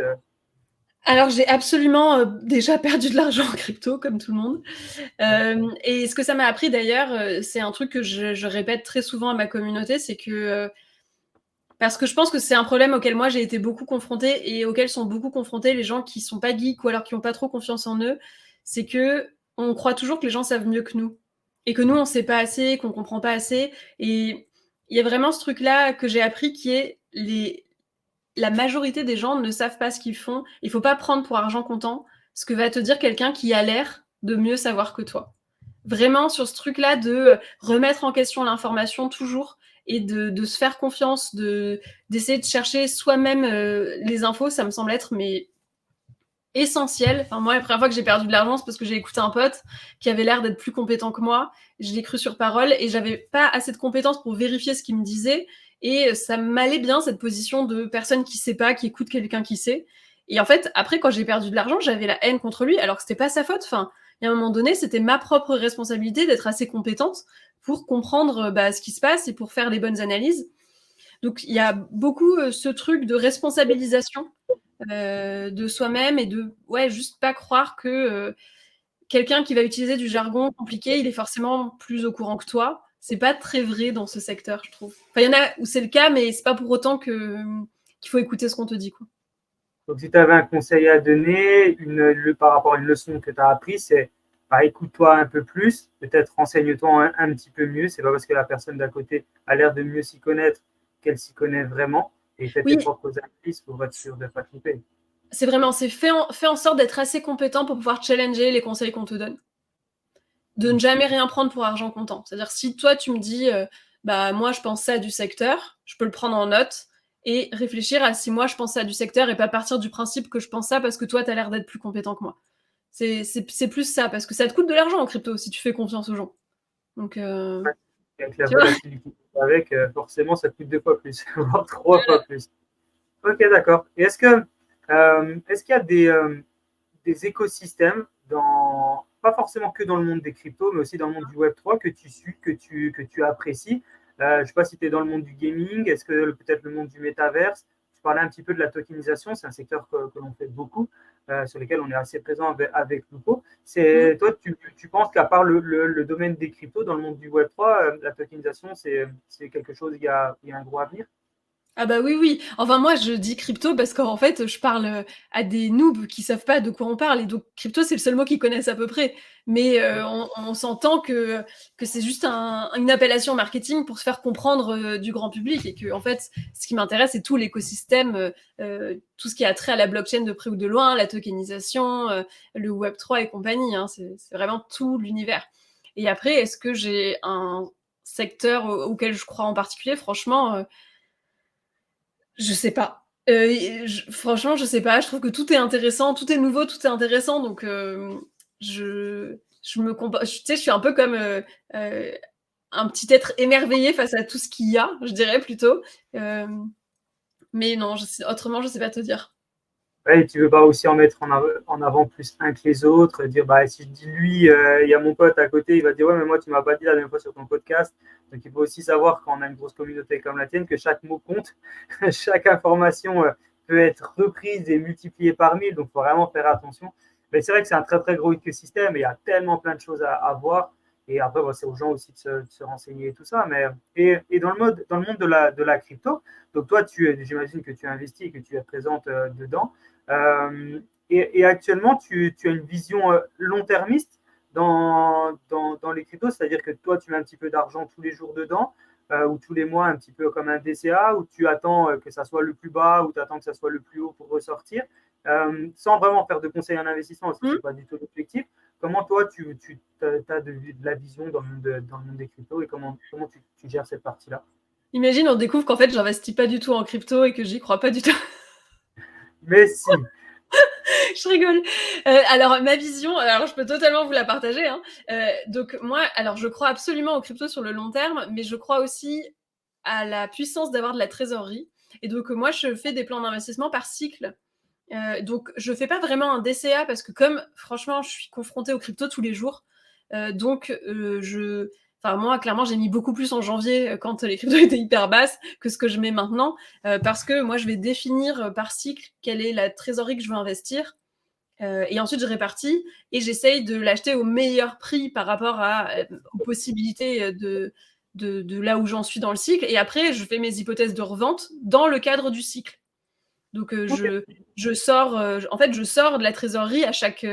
Alors, j'ai absolument déjà perdu de l'argent en crypto, comme tout le monde. Et ce que ça m'a appris d'ailleurs, c'est un truc que je répète très souvent à ma communauté, c'est que parce que je pense que c'est un problème auquel moi j'ai été beaucoup confrontée et auquel sont beaucoup confrontés les gens qui sont pas geeks ou alors qui ont pas trop confiance en eux, c'est que on croit toujours que les gens savent mieux que nous et que nous on sait pas assez, qu'on comprend pas assez. Et il y a vraiment ce truc-là que j'ai appris qui est la majorité des gens ne savent pas ce qu'ils font. Il faut pas prendre pour argent comptant ce que va te dire quelqu'un qui a l'air de mieux savoir que toi. Vraiment sur ce truc-là de remettre en question l'information toujours et de se faire confiance, d'essayer de chercher soi-même les infos, ça me semble être essentiel. Enfin, moi, la première fois que j'ai perdu de l'argent, c'est parce que j'ai écouté un pote qui avait l'air d'être plus compétent que moi. Je l'ai cru sur parole et j'avais pas assez de compétences pour vérifier ce qu'il me disait. Et ça m'allait bien, cette position de personne qui sait pas, qui écoute quelqu'un qui sait. Et en fait, après, quand j'ai perdu de l'argent, j'avais la haine contre lui, alors que c'était pas sa faute. Enfin, il y a un moment donné, c'était ma propre responsabilité d'être assez compétente pour comprendre ce qui se passe et pour faire les bonnes analyses. Donc, il y a beaucoup ce truc de responsabilisation de soi-même et de juste pas croire que quelqu'un qui va utiliser du jargon compliqué, il est forcément plus au courant que toi. C'est pas très vrai dans ce secteur, je trouve. Enfin, il y en a où c'est le cas, mais c'est pas pour autant qu'il faut écouter ce qu'on te dit, quoi. Donc, si tu avais un conseil à donner par rapport à une leçon que tu as apprise, c'est écoute-toi un peu plus, peut-être renseigne-toi un petit peu mieux. C'est pas parce que la personne d'à côté a l'air de mieux s'y connaître qu'elle s'y connaît vraiment. Et fais tes propres analyses pour être sûr de ne pas tromper. C'est vraiment, fais en sorte d'être assez compétent pour pouvoir challenger les conseils qu'on te donne. De ne jamais rien prendre pour argent comptant. C'est-à-dire, si toi, tu me dis, moi, je pense ça du secteur, je peux le prendre en note et réfléchir à si moi, je pense ça du secteur et pas partir du principe que je pense ça parce que toi, tu as l'air d'être plus compétent que moi. C'est plus ça, parce que ça te coûte de l'argent en crypto si tu fais confiance aux gens. Donc, avec la volatilité avec, forcément, ça coûte 2 fois plus, voire 3 fois plus. Ok, d'accord. Et est-ce qu'il y a des écosystèmes pas forcément que dans le monde des cryptos, mais aussi dans le monde du Web3 que tu suis, que tu apprécies. Je ne sais pas si tu es dans le monde du gaming, est-ce que peut-être le monde du métaverse. Tu parlais un petit peu de la tokenisation, c'est un secteur que l'on fait beaucoup, sur lequel on est assez présent avec Lupo. Toi, tu penses qu'à part le domaine des cryptos, dans le monde du Web3, la tokenisation, c'est quelque chose, il y a un gros avenir? Ah bah oui, oui. Enfin, moi, je dis crypto parce qu'en fait, je parle à des noobs qui savent pas de quoi on parle. Et donc, crypto, c'est le seul mot qu'ils connaissent à peu près. Mais on s'entend que c'est juste une appellation marketing pour se faire comprendre du grand public. Et que, en fait, ce qui m'intéresse, c'est tout l'écosystème, tout ce qui a trait à la blockchain de près ou de loin, la tokenisation, le Web3 et compagnie. Hein. C'est vraiment tout l'univers. Et après, est-ce que j'ai un secteur auquel je crois en particulier? Franchement, je sais pas. Franchement, je sais pas. Je trouve que tout est intéressant, tout est nouveau, tout est intéressant. Donc, je me compare. Tu sais, je suis un peu comme un petit être émerveillé face à tout ce qu'il y a, je dirais plutôt. Mais non, autrement, je sais pas te dire. Ouais, et tu veux pas aussi en mettre en avant plus un que les autres, dire bah si je dis lui, il y a mon pote à côté, il va dire ouais mais moi tu m'as pas dit la même fois sur ton podcast. Donc il faut aussi savoir quand on a une grosse communauté comme la tienne que chaque mot compte, chaque information peut être reprise et multipliée par 1000, donc il faut vraiment faire attention. Mais c'est vrai que c'est un très très gros écosystème et il y a tellement plein de choses à voir. Et après, c'est aux gens aussi de se renseigner et tout ça. Et dans le monde de la crypto, donc toi, j'imagine que tu investis et que tu es présente dedans. Et actuellement, tu as une vision long-termiste dans les cryptos, c'est-à-dire que toi, tu mets un petit peu d'argent tous les jours dedans, ou tous les mois, un petit peu comme un DCA, ou tu attends que ça soit le plus bas, ou tu attends que ça soit le plus haut pour ressortir, sans vraiment faire de conseils en investissement, parce que ce n'est pas du tout l'objectif. Comment toi, tu as de la vision dans le monde des cryptos et comment tu gères cette partie-là? Imagine, on découvre qu'en fait, j'investis pas du tout en crypto et que j'y crois pas du tout. Mais si. Je rigole. Alors, ma vision, alors je peux totalement vous la partager. Hein. Donc, moi, alors je crois absolument aux crypto sur le long terme, mais je crois aussi à la puissance d'avoir de la trésorerie. Et donc, moi, je fais des plans d'investissement par cycle. Donc, je fais pas vraiment un DCA parce que comme, franchement, je suis confrontée aux crypto tous les jours. Enfin, moi, clairement, j'ai mis beaucoup plus en janvier quand les cryptos étaient hyper basses que ce que je mets maintenant, parce que moi, je vais définir par cycle quelle est la trésorerie que je veux investir. Et ensuite, je répartis et j'essaye de l'acheter au meilleur prix par rapport aux possibilités de là où j'en suis dans le cycle. Et après, je fais mes hypothèses de revente dans le cadre du cycle. Donc, je sors de la trésorerie à chaque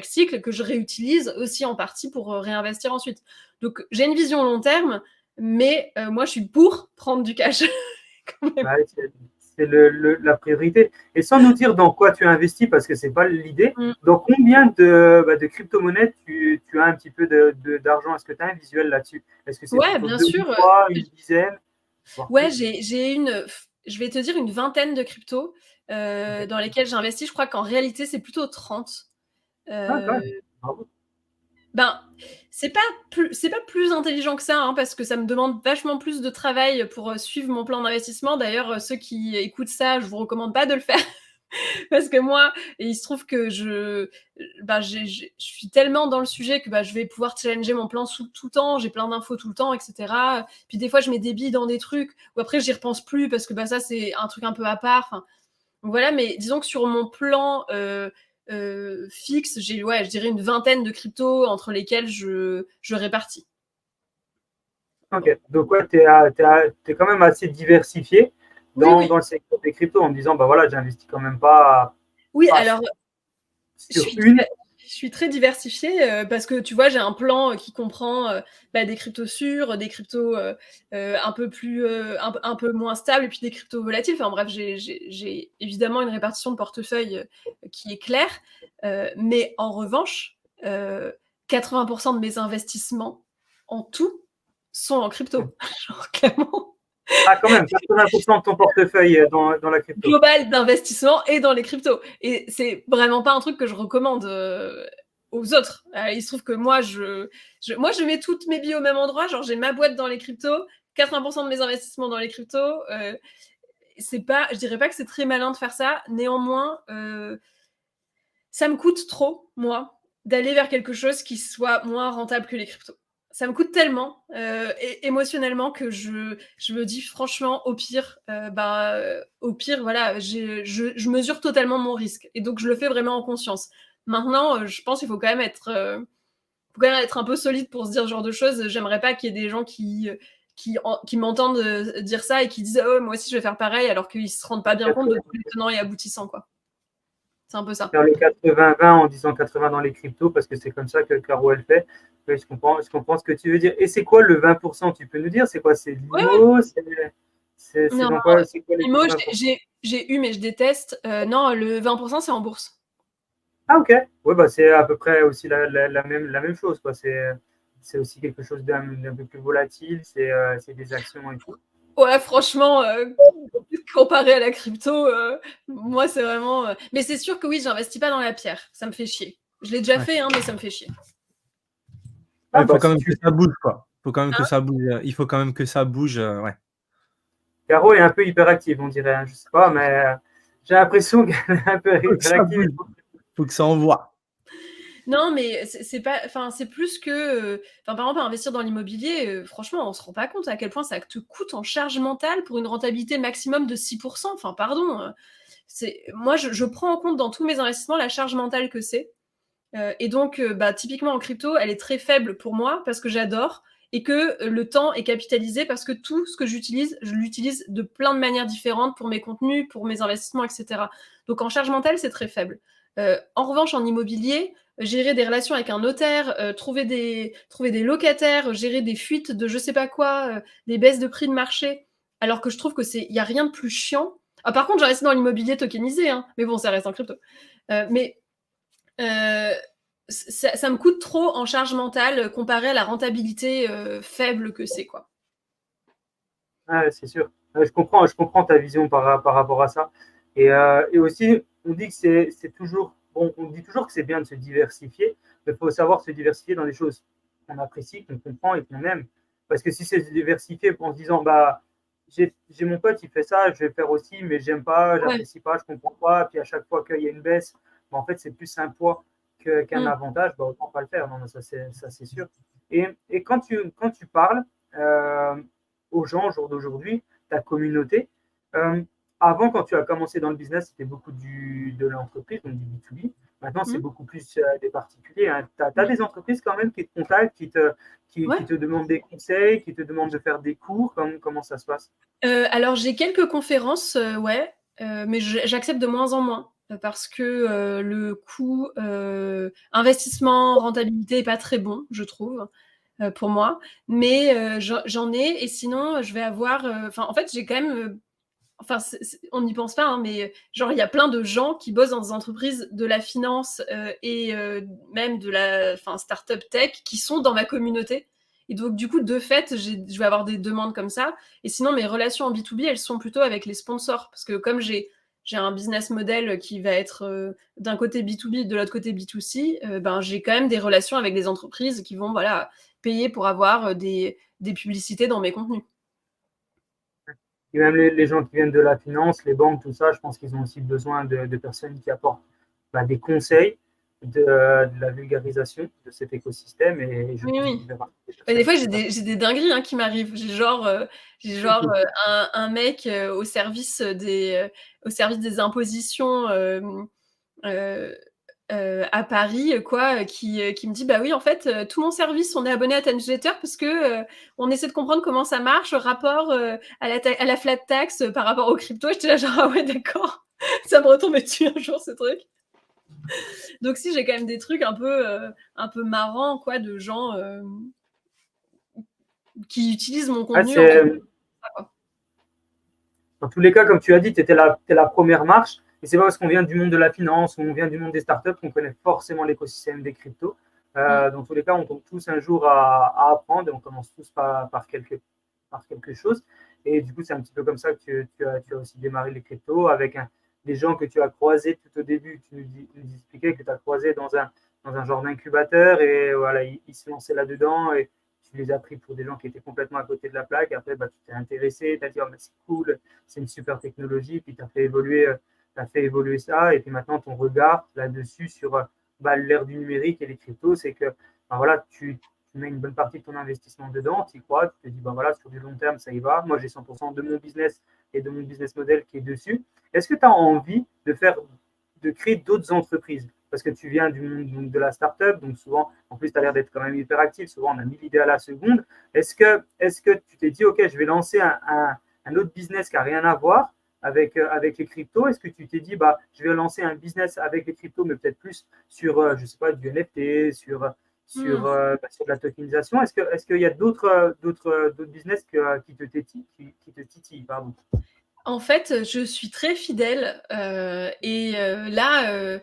cycle que je réutilise aussi en partie pour réinvestir ensuite. Donc, j'ai une vision long terme, mais moi, je suis pour prendre du cash. Quand même. Ouais, c'est la priorité. Et sans nous dire dans quoi tu as investi, parce que ce n'est pas l'idée, dans combien de crypto-monnaies tu as un petit peu d'argent? Est-ce que tu as un visuel là-dessus? Est-ce que c'est Ouais, plutôt bien 2 sûr. ou 3, une dizaine? Ouais, je vais te dire une vingtaine de cryptos dans lesquels j'investis. Je crois qu'en réalité, c'est plutôt 30. Ah, quand même. Bravo. Ben, c'est pas plus intelligent que ça, hein, parce que ça me demande vachement plus de travail pour suivre mon plan d'investissement. D'ailleurs, ceux qui écoutent ça, je vous recommande pas de le faire. Parce que moi, il se trouve que je suis tellement dans le sujet que je vais pouvoir challenger mon plan tout le temps, j'ai plein d'infos tout le temps, etc. Puis des fois, je mets des billes dans des trucs, ou après, j'y repense plus, parce que ça, c'est un truc un peu à part. Enfin, voilà, mais disons que sur mon plan fixe, j'ai, je dirais une vingtaine de cryptos entre lesquels je répartis. Ok, donc ouais, tu es quand même assez diversifié Oui. dans le secteur des cryptos en me disant, bah voilà, j'investis quand même pas, Oui, pas alors, sur une. je suis très diversifiée parce que tu vois, j'ai un plan qui comprend des cryptos sûrs, des cryptos un peu moins stables et puis des cryptos volatiles. Enfin bref, j'ai évidemment une répartition de portefeuille qui est claire. Mais en revanche, 80% de mes investissements en tout sont en crypto. Genre, clairement. Ah, quand même, 80% de ton portefeuille dans la crypto. Global d'investissement et dans les cryptos. Et c'est vraiment pas un truc que je recommande aux autres. Il se trouve que moi, je mets toutes mes billes au même endroit. Genre, j'ai ma boîte dans les cryptos, 80% de mes investissements dans les cryptos. Je dirais pas que c'est très malin de faire ça. Néanmoins, ça me coûte trop, moi. d'aller vers quelque chose qui soit moins rentable que les cryptos. Ça me coûte tellement émotionnellement que je me dis franchement, au pire, voilà, je mesure totalement mon risque. Et donc, je le fais vraiment en conscience. Maintenant, je pense qu'il faut quand même être un peu solide pour se dire ce genre de choses. J'aimerais pas qu'il y ait des gens qui m'entendent dire ça et qui disent oh, moi aussi je vais faire pareil alors qu'ils se rendent pas bien compte de tous les tenants et aboutissants, quoi. C'est un peu ça. Faire le 80-20 en disant 80 dans les cryptos parce que c'est comme ça que Caro elle fait. Oui, je comprends ce que tu veux dire. Et c'est quoi le 20%? Tu peux nous dire? C'est quoi? C'est de l'IMO? Ouais. C'est Non, dans quoi? C'est quoi les IMO, 20%? j'ai eu, mais je déteste. Non, le 20%, c'est en bourse. Ah, ok. Oui, bah, c'est à peu près aussi la même chose, quoi. C'est aussi quelque chose d'un peu plus volatile. C'est des actions et tout. Ouais, franchement, comparé à la crypto, moi, c'est vraiment. Mais c'est sûr que oui, j'investis pas dans la pierre. Ça me fait chier. Je l'ai déjà Ouais. fait, hein, mais ça me fait chier. Ah, Il faut bah, quand si même que tu... ça bouge, quoi. Faut quand même que Hein. ça bouge. Il faut quand même que ça bouge. Ouais. Caro est un peu hyperactive, on dirait. Hein. Je sais pas, mais j'ai l'impression qu'elle est un peu Faut que ça hyperactive. bouge. Faut que ça envoie. Non, mais c'est pas. Enfin, c'est plus que. Enfin, par exemple, investir dans l'immobilier, franchement, on se rend pas compte à quel point ça te coûte en charge mentale pour une rentabilité maximum de 6%. Enfin, pardon. Moi, je prends en compte dans tous mes investissements la charge mentale que c'est. Et donc, typiquement en crypto, elle est très faible pour moi parce que j'adore et que le temps est capitalisé parce que tout ce que j'utilise, je l'utilise de plein de manières différentes pour mes contenus, pour mes investissements, etc. Donc en charge mentale, c'est très faible. En revanche, en immobilier, gérer des relations avec un notaire, trouver des locataires, gérer des fuites de je sais pas quoi, des baisses de prix de marché, alors que je trouve que il y a rien de plus chiant. Ah, par contre, j'investis dans l'immobilier tokenisé, hein, mais bon, ça reste en crypto. Mais ça me coûte trop en charge mentale comparé à la rentabilité faible que c'est, quoi. Ah, c'est sûr. Je comprends ta vision par rapport à ça. Et aussi, on dit que c'est toujours, bon, on dit toujours que c'est bien de se diversifier, mais il faut savoir se diversifier dans des choses qu'on apprécie, qu'on comprend et qu'on aime. Parce que si c'est se diversifier en se disant, bah, j'ai mon pote, il fait ça, je vais faire aussi, mais j'aime pas, Ouais. j'apprécie pas, je comprends pas, puis à chaque fois qu'il y a une baisse, bah, en fait, c'est plus un poids qu'un avantage, bah, autant pas le faire. Non, ça, c'est sûr. Et quand tu parles, euh, aux gens au jour d'aujourd'hui, ta communauté. Euh, Avant, quand tu as commencé dans le business, c'était beaucoup de l'entreprise, donc du B2B. Maintenant, c'est Mmh. beaucoup plus des particuliers. Hein. Tu as, Oui. des entreprises quand même qui te contactent, Ouais. qui te demandent des conseils, qui te demandent de faire des cours. Comment ça se passe? Alors j'ai quelques conférences, ouais, mais j'accepte de moins en moins, parce que, le coût, investissement, rentabilité est pas très bon, je trouve, pour moi. Mais, j'en ai et sinon, je vais avoir, enfin, en fait, j'ai quand même, enfin, on n'y pense pas, hein, mais genre, il y a plein de gens qui bossent dans des entreprises de la finance et même de la start-up tech qui sont dans ma communauté. Et donc, du coup, de fait, je vais avoir des demandes comme ça. Et sinon, mes relations en B2B, elles sont plutôt avec les sponsors. Parce que comme j'ai un business model qui va être d'un côté B2B, de l'autre côté B2C, j'ai quand même des relations avec des entreprises qui vont voilà, payer pour avoir des publicités dans mes contenus. Et même les gens qui viennent de la finance, les banques, tout ça, je pense qu'ils ont aussi besoin de personnes qui apportent des conseils, de la vulgarisation de cet écosystème. Et je Oui, pense oui. qu'il va falloir des Des personnes fois, qui savent. j'ai des dingueries hein, qui m'arrivent. Un mec au service des impositions euh, à Paris, quoi, qui me dit bah oui, en fait, tout mon service, on est abonné à ta newsletter parce que on essaie de comprendre comment ça marche, rapport à la flat tax par rapport aux crypto. J'étais là genre ah ouais d'accord, ça me retombe dessus un jour ce truc. Donc si j'ai quand même des trucs un peu marrants quoi de gens qui utilisent mon Ah, contenu en tout c'est, cas, quoi. dans tous les cas, comme tu as dit, tu étais la première marche. Et c'est pas parce qu'on vient du monde de la finance ou on vient du monde des startups qu'on connaît forcément l'écosystème des cryptos. Mm. Dans tous les cas, on tombe tous un jour à apprendre et on commence tous par quelque chose. Et du coup, c'est un petit peu comme ça que tu as aussi démarré les cryptos avec des gens que tu as croisés tout au début. Tu nous expliquais que tu as croisé dans un genre d'incubateur et voilà, ils se lançaient là-dedans. Et tu les as pris pour des gens qui étaient complètement à côté de la plaque. Et après, tu t'es intéressé, tu as dit, oh, c'est cool, c'est une super technologie. Puis tu as fait évoluer ça. Et puis maintenant, ton regard là-dessus sur l'ère du numérique et les cryptos, c'est que voilà, tu mets une bonne partie de ton investissement dedans, tu y crois, tu te dis voilà, sur du long terme, ça y va. Moi, j'ai 100% de mon business et de mon business model qui est dessus. Est-ce que tu as envie de créer d'autres entreprises? Parce que tu viens du monde de la startup, donc souvent, en plus, tu as l'air d'être quand même hyper actif. Souvent, on a mis l'idée à la seconde. Est-ce que tu t'es dit, OK, je vais lancer un autre business qui n'a rien à voir avec les cryptos? Est-ce que tu t'es dit, je vais lancer un business avec les cryptos, mais peut-être plus sur, je sais pas, du NFT, sur de la tokenisation? Est-ce qu'il y a d'autres business qui te titillent, pardon? En fait, je suis très fidèle là,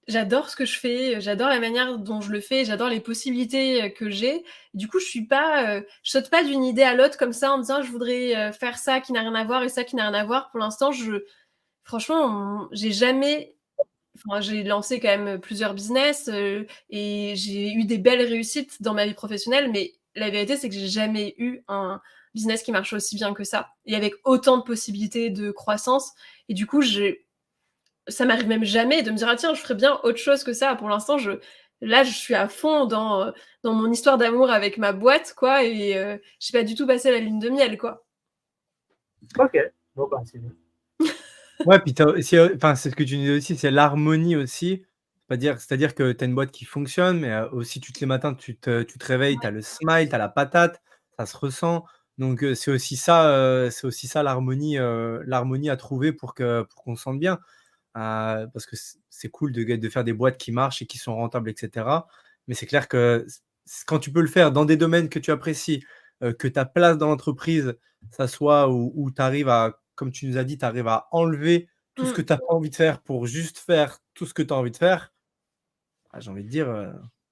j'adore ce que je fais, j'adore la manière dont je le fais, j'adore les possibilités que j'ai. Du coup, je saute pas d'une idée à l'autre comme ça en me disant je voudrais faire ça qui n'a rien à voir et ça qui n'a rien à voir. Pour l'instant, franchement, j'ai lancé quand même plusieurs business et j'ai eu des belles réussites dans ma vie professionnelle, mais la vérité, c'est que j'ai jamais eu un business qui marche aussi bien que ça et avec autant de possibilités de croissance. Et du coup, ça m'arrive même jamais de me dire ah tiens, je ferais bien autre chose que ça. Pour l'instant, là, je suis à fond dans mon histoire d'amour avec ma boîte, quoi, et je suis pas du tout passé la lune de miel, quoi. Ok, bon, c'est bien. Ouais, puis c'est ce que tu disais aussi, c'est l'harmonie aussi. C'est-à-dire que tu as une boîte qui fonctionne, mais aussi tous les matins, tu te réveilles, tu as le smile, tu as la patate, ça se ressent. Donc c'est aussi ça l'harmonie à trouver pour qu'on se sente bien. Parce que c'est cool de faire des boîtes qui marchent et qui sont rentables, et cetera. Mais c'est clair que quand tu peux le faire dans des domaines que tu apprécies, que ta place dans l'entreprise, ça soit où tu arrives à, comme tu nous as dit, tu arrives à enlever tout ce que tu as pas envie de faire pour juste faire tout ce que tu as envie de faire, j'ai envie de dire,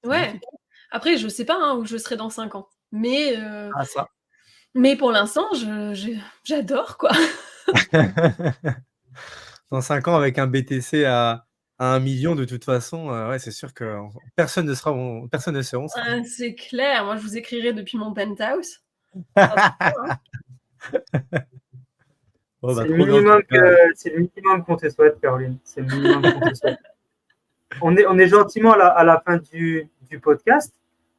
c'est Ouais. magnifique. Après, je sais pas où je serai dans 5 ans, mais Ça. pour l'instant, j'adore, quoi. Dans 5 ans, avec un BTC à 1 million, de toute façon, ouais, c'est sûr que personne ne sera personne ne sait où on sera. C'est clair. Moi, je vous écrirai depuis mon penthouse. Bon, C'est le trop bien en tout cas. c'est le minimum qu'on te souhaite, Caroline. C'est le minimum qu'on te souhaite. On est gentiment à la fin du podcast.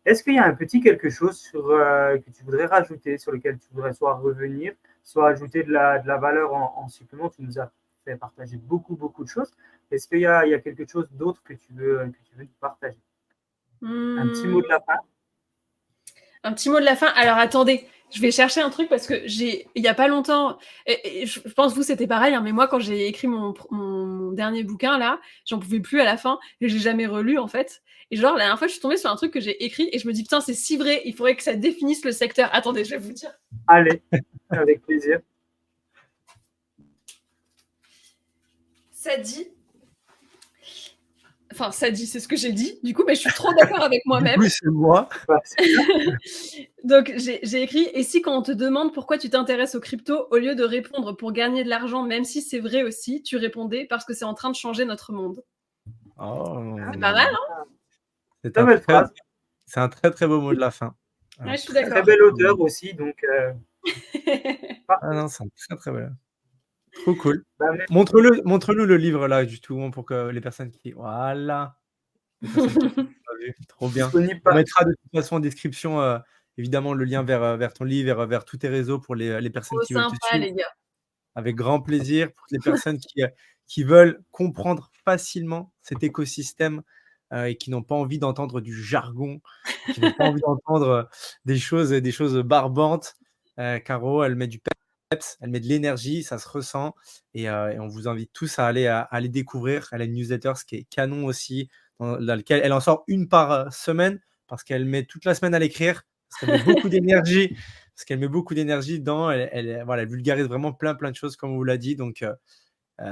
Est-ce qu'il y a un petit quelque chose que tu voudrais rajouter, sur lequel tu voudrais soit revenir, soit ajouter de la valeur en supplément? Tu nous as fait partager beaucoup, beaucoup de choses. Est-ce qu'il y a quelque chose d'autre que tu veux nous partager? Un petit mot de la fin? Un petit mot de la fin. Alors attendez, je vais chercher un truc parce que il y a pas longtemps, et je pense vous c'était pareil, hein, mais moi quand j'ai écrit mon dernier bouquin là, j'en pouvais plus à la fin et j'ai jamais relu en fait. Et genre la dernière fois je suis tombée sur un truc que j'ai écrit et je me dis putain c'est si vrai, il faudrait que ça définisse le secteur. Attendez, je vais vous dire. Allez, avec plaisir. Ça dit, c'est ce que j'ai dit, du coup, mais je suis trop d'accord avec moi-même. Oui, c'est moi. Donc, j'ai écrit « Et si quand on te demande pourquoi tu t'intéresses aux cryptos, au lieu de répondre pour gagner de l'argent, même si c'est vrai aussi, tu répondais parce que c'est en train de changer notre monde. » C'est pas mal, hein? C'est un très, très beau mot de la fin. Ouais, je suis d'accord. Très bel auteur aussi, donc... non, c'est un très, très bel. Trop cool. Montre-nous le livre là, du tout, pour que les personnes qui... Voilà. Les personnes qui n'ont pas vu. Trop bien. On mettra de toute façon en description, évidemment, le lien vers ton livre, vers tous tes réseaux pour les personnes qui veulent te suivre. Les gars. Avec grand plaisir. Pour les personnes qui veulent comprendre facilement cet écosystème et qui n'ont pas envie d'entendre du jargon, qui n'ont pas envie d'entendre des choses barbantes. Caro, elle met du peps, elle met de l'énergie, ça se ressent. Et on vous invite tous à aller découvrir. Elle a une newsletter, ce qui est canon aussi, dans laquelle elle en sort une par semaine, parce qu'elle met toute la semaine à l'écrire, parce qu'elle met beaucoup d'énergie. Dans, elle vulgarise vraiment plein de choses, comme on vous l'a dit. Donc,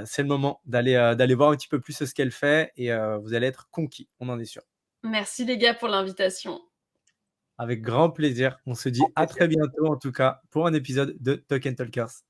c'est le moment d'aller voir un petit peu plus ce qu'elle fait et vous allez être conquis, on en est sûr. Merci les gars pour l'invitation. Avec grand plaisir. On se dit à très bientôt, en tout cas, pour un épisode de Talk & Talkers.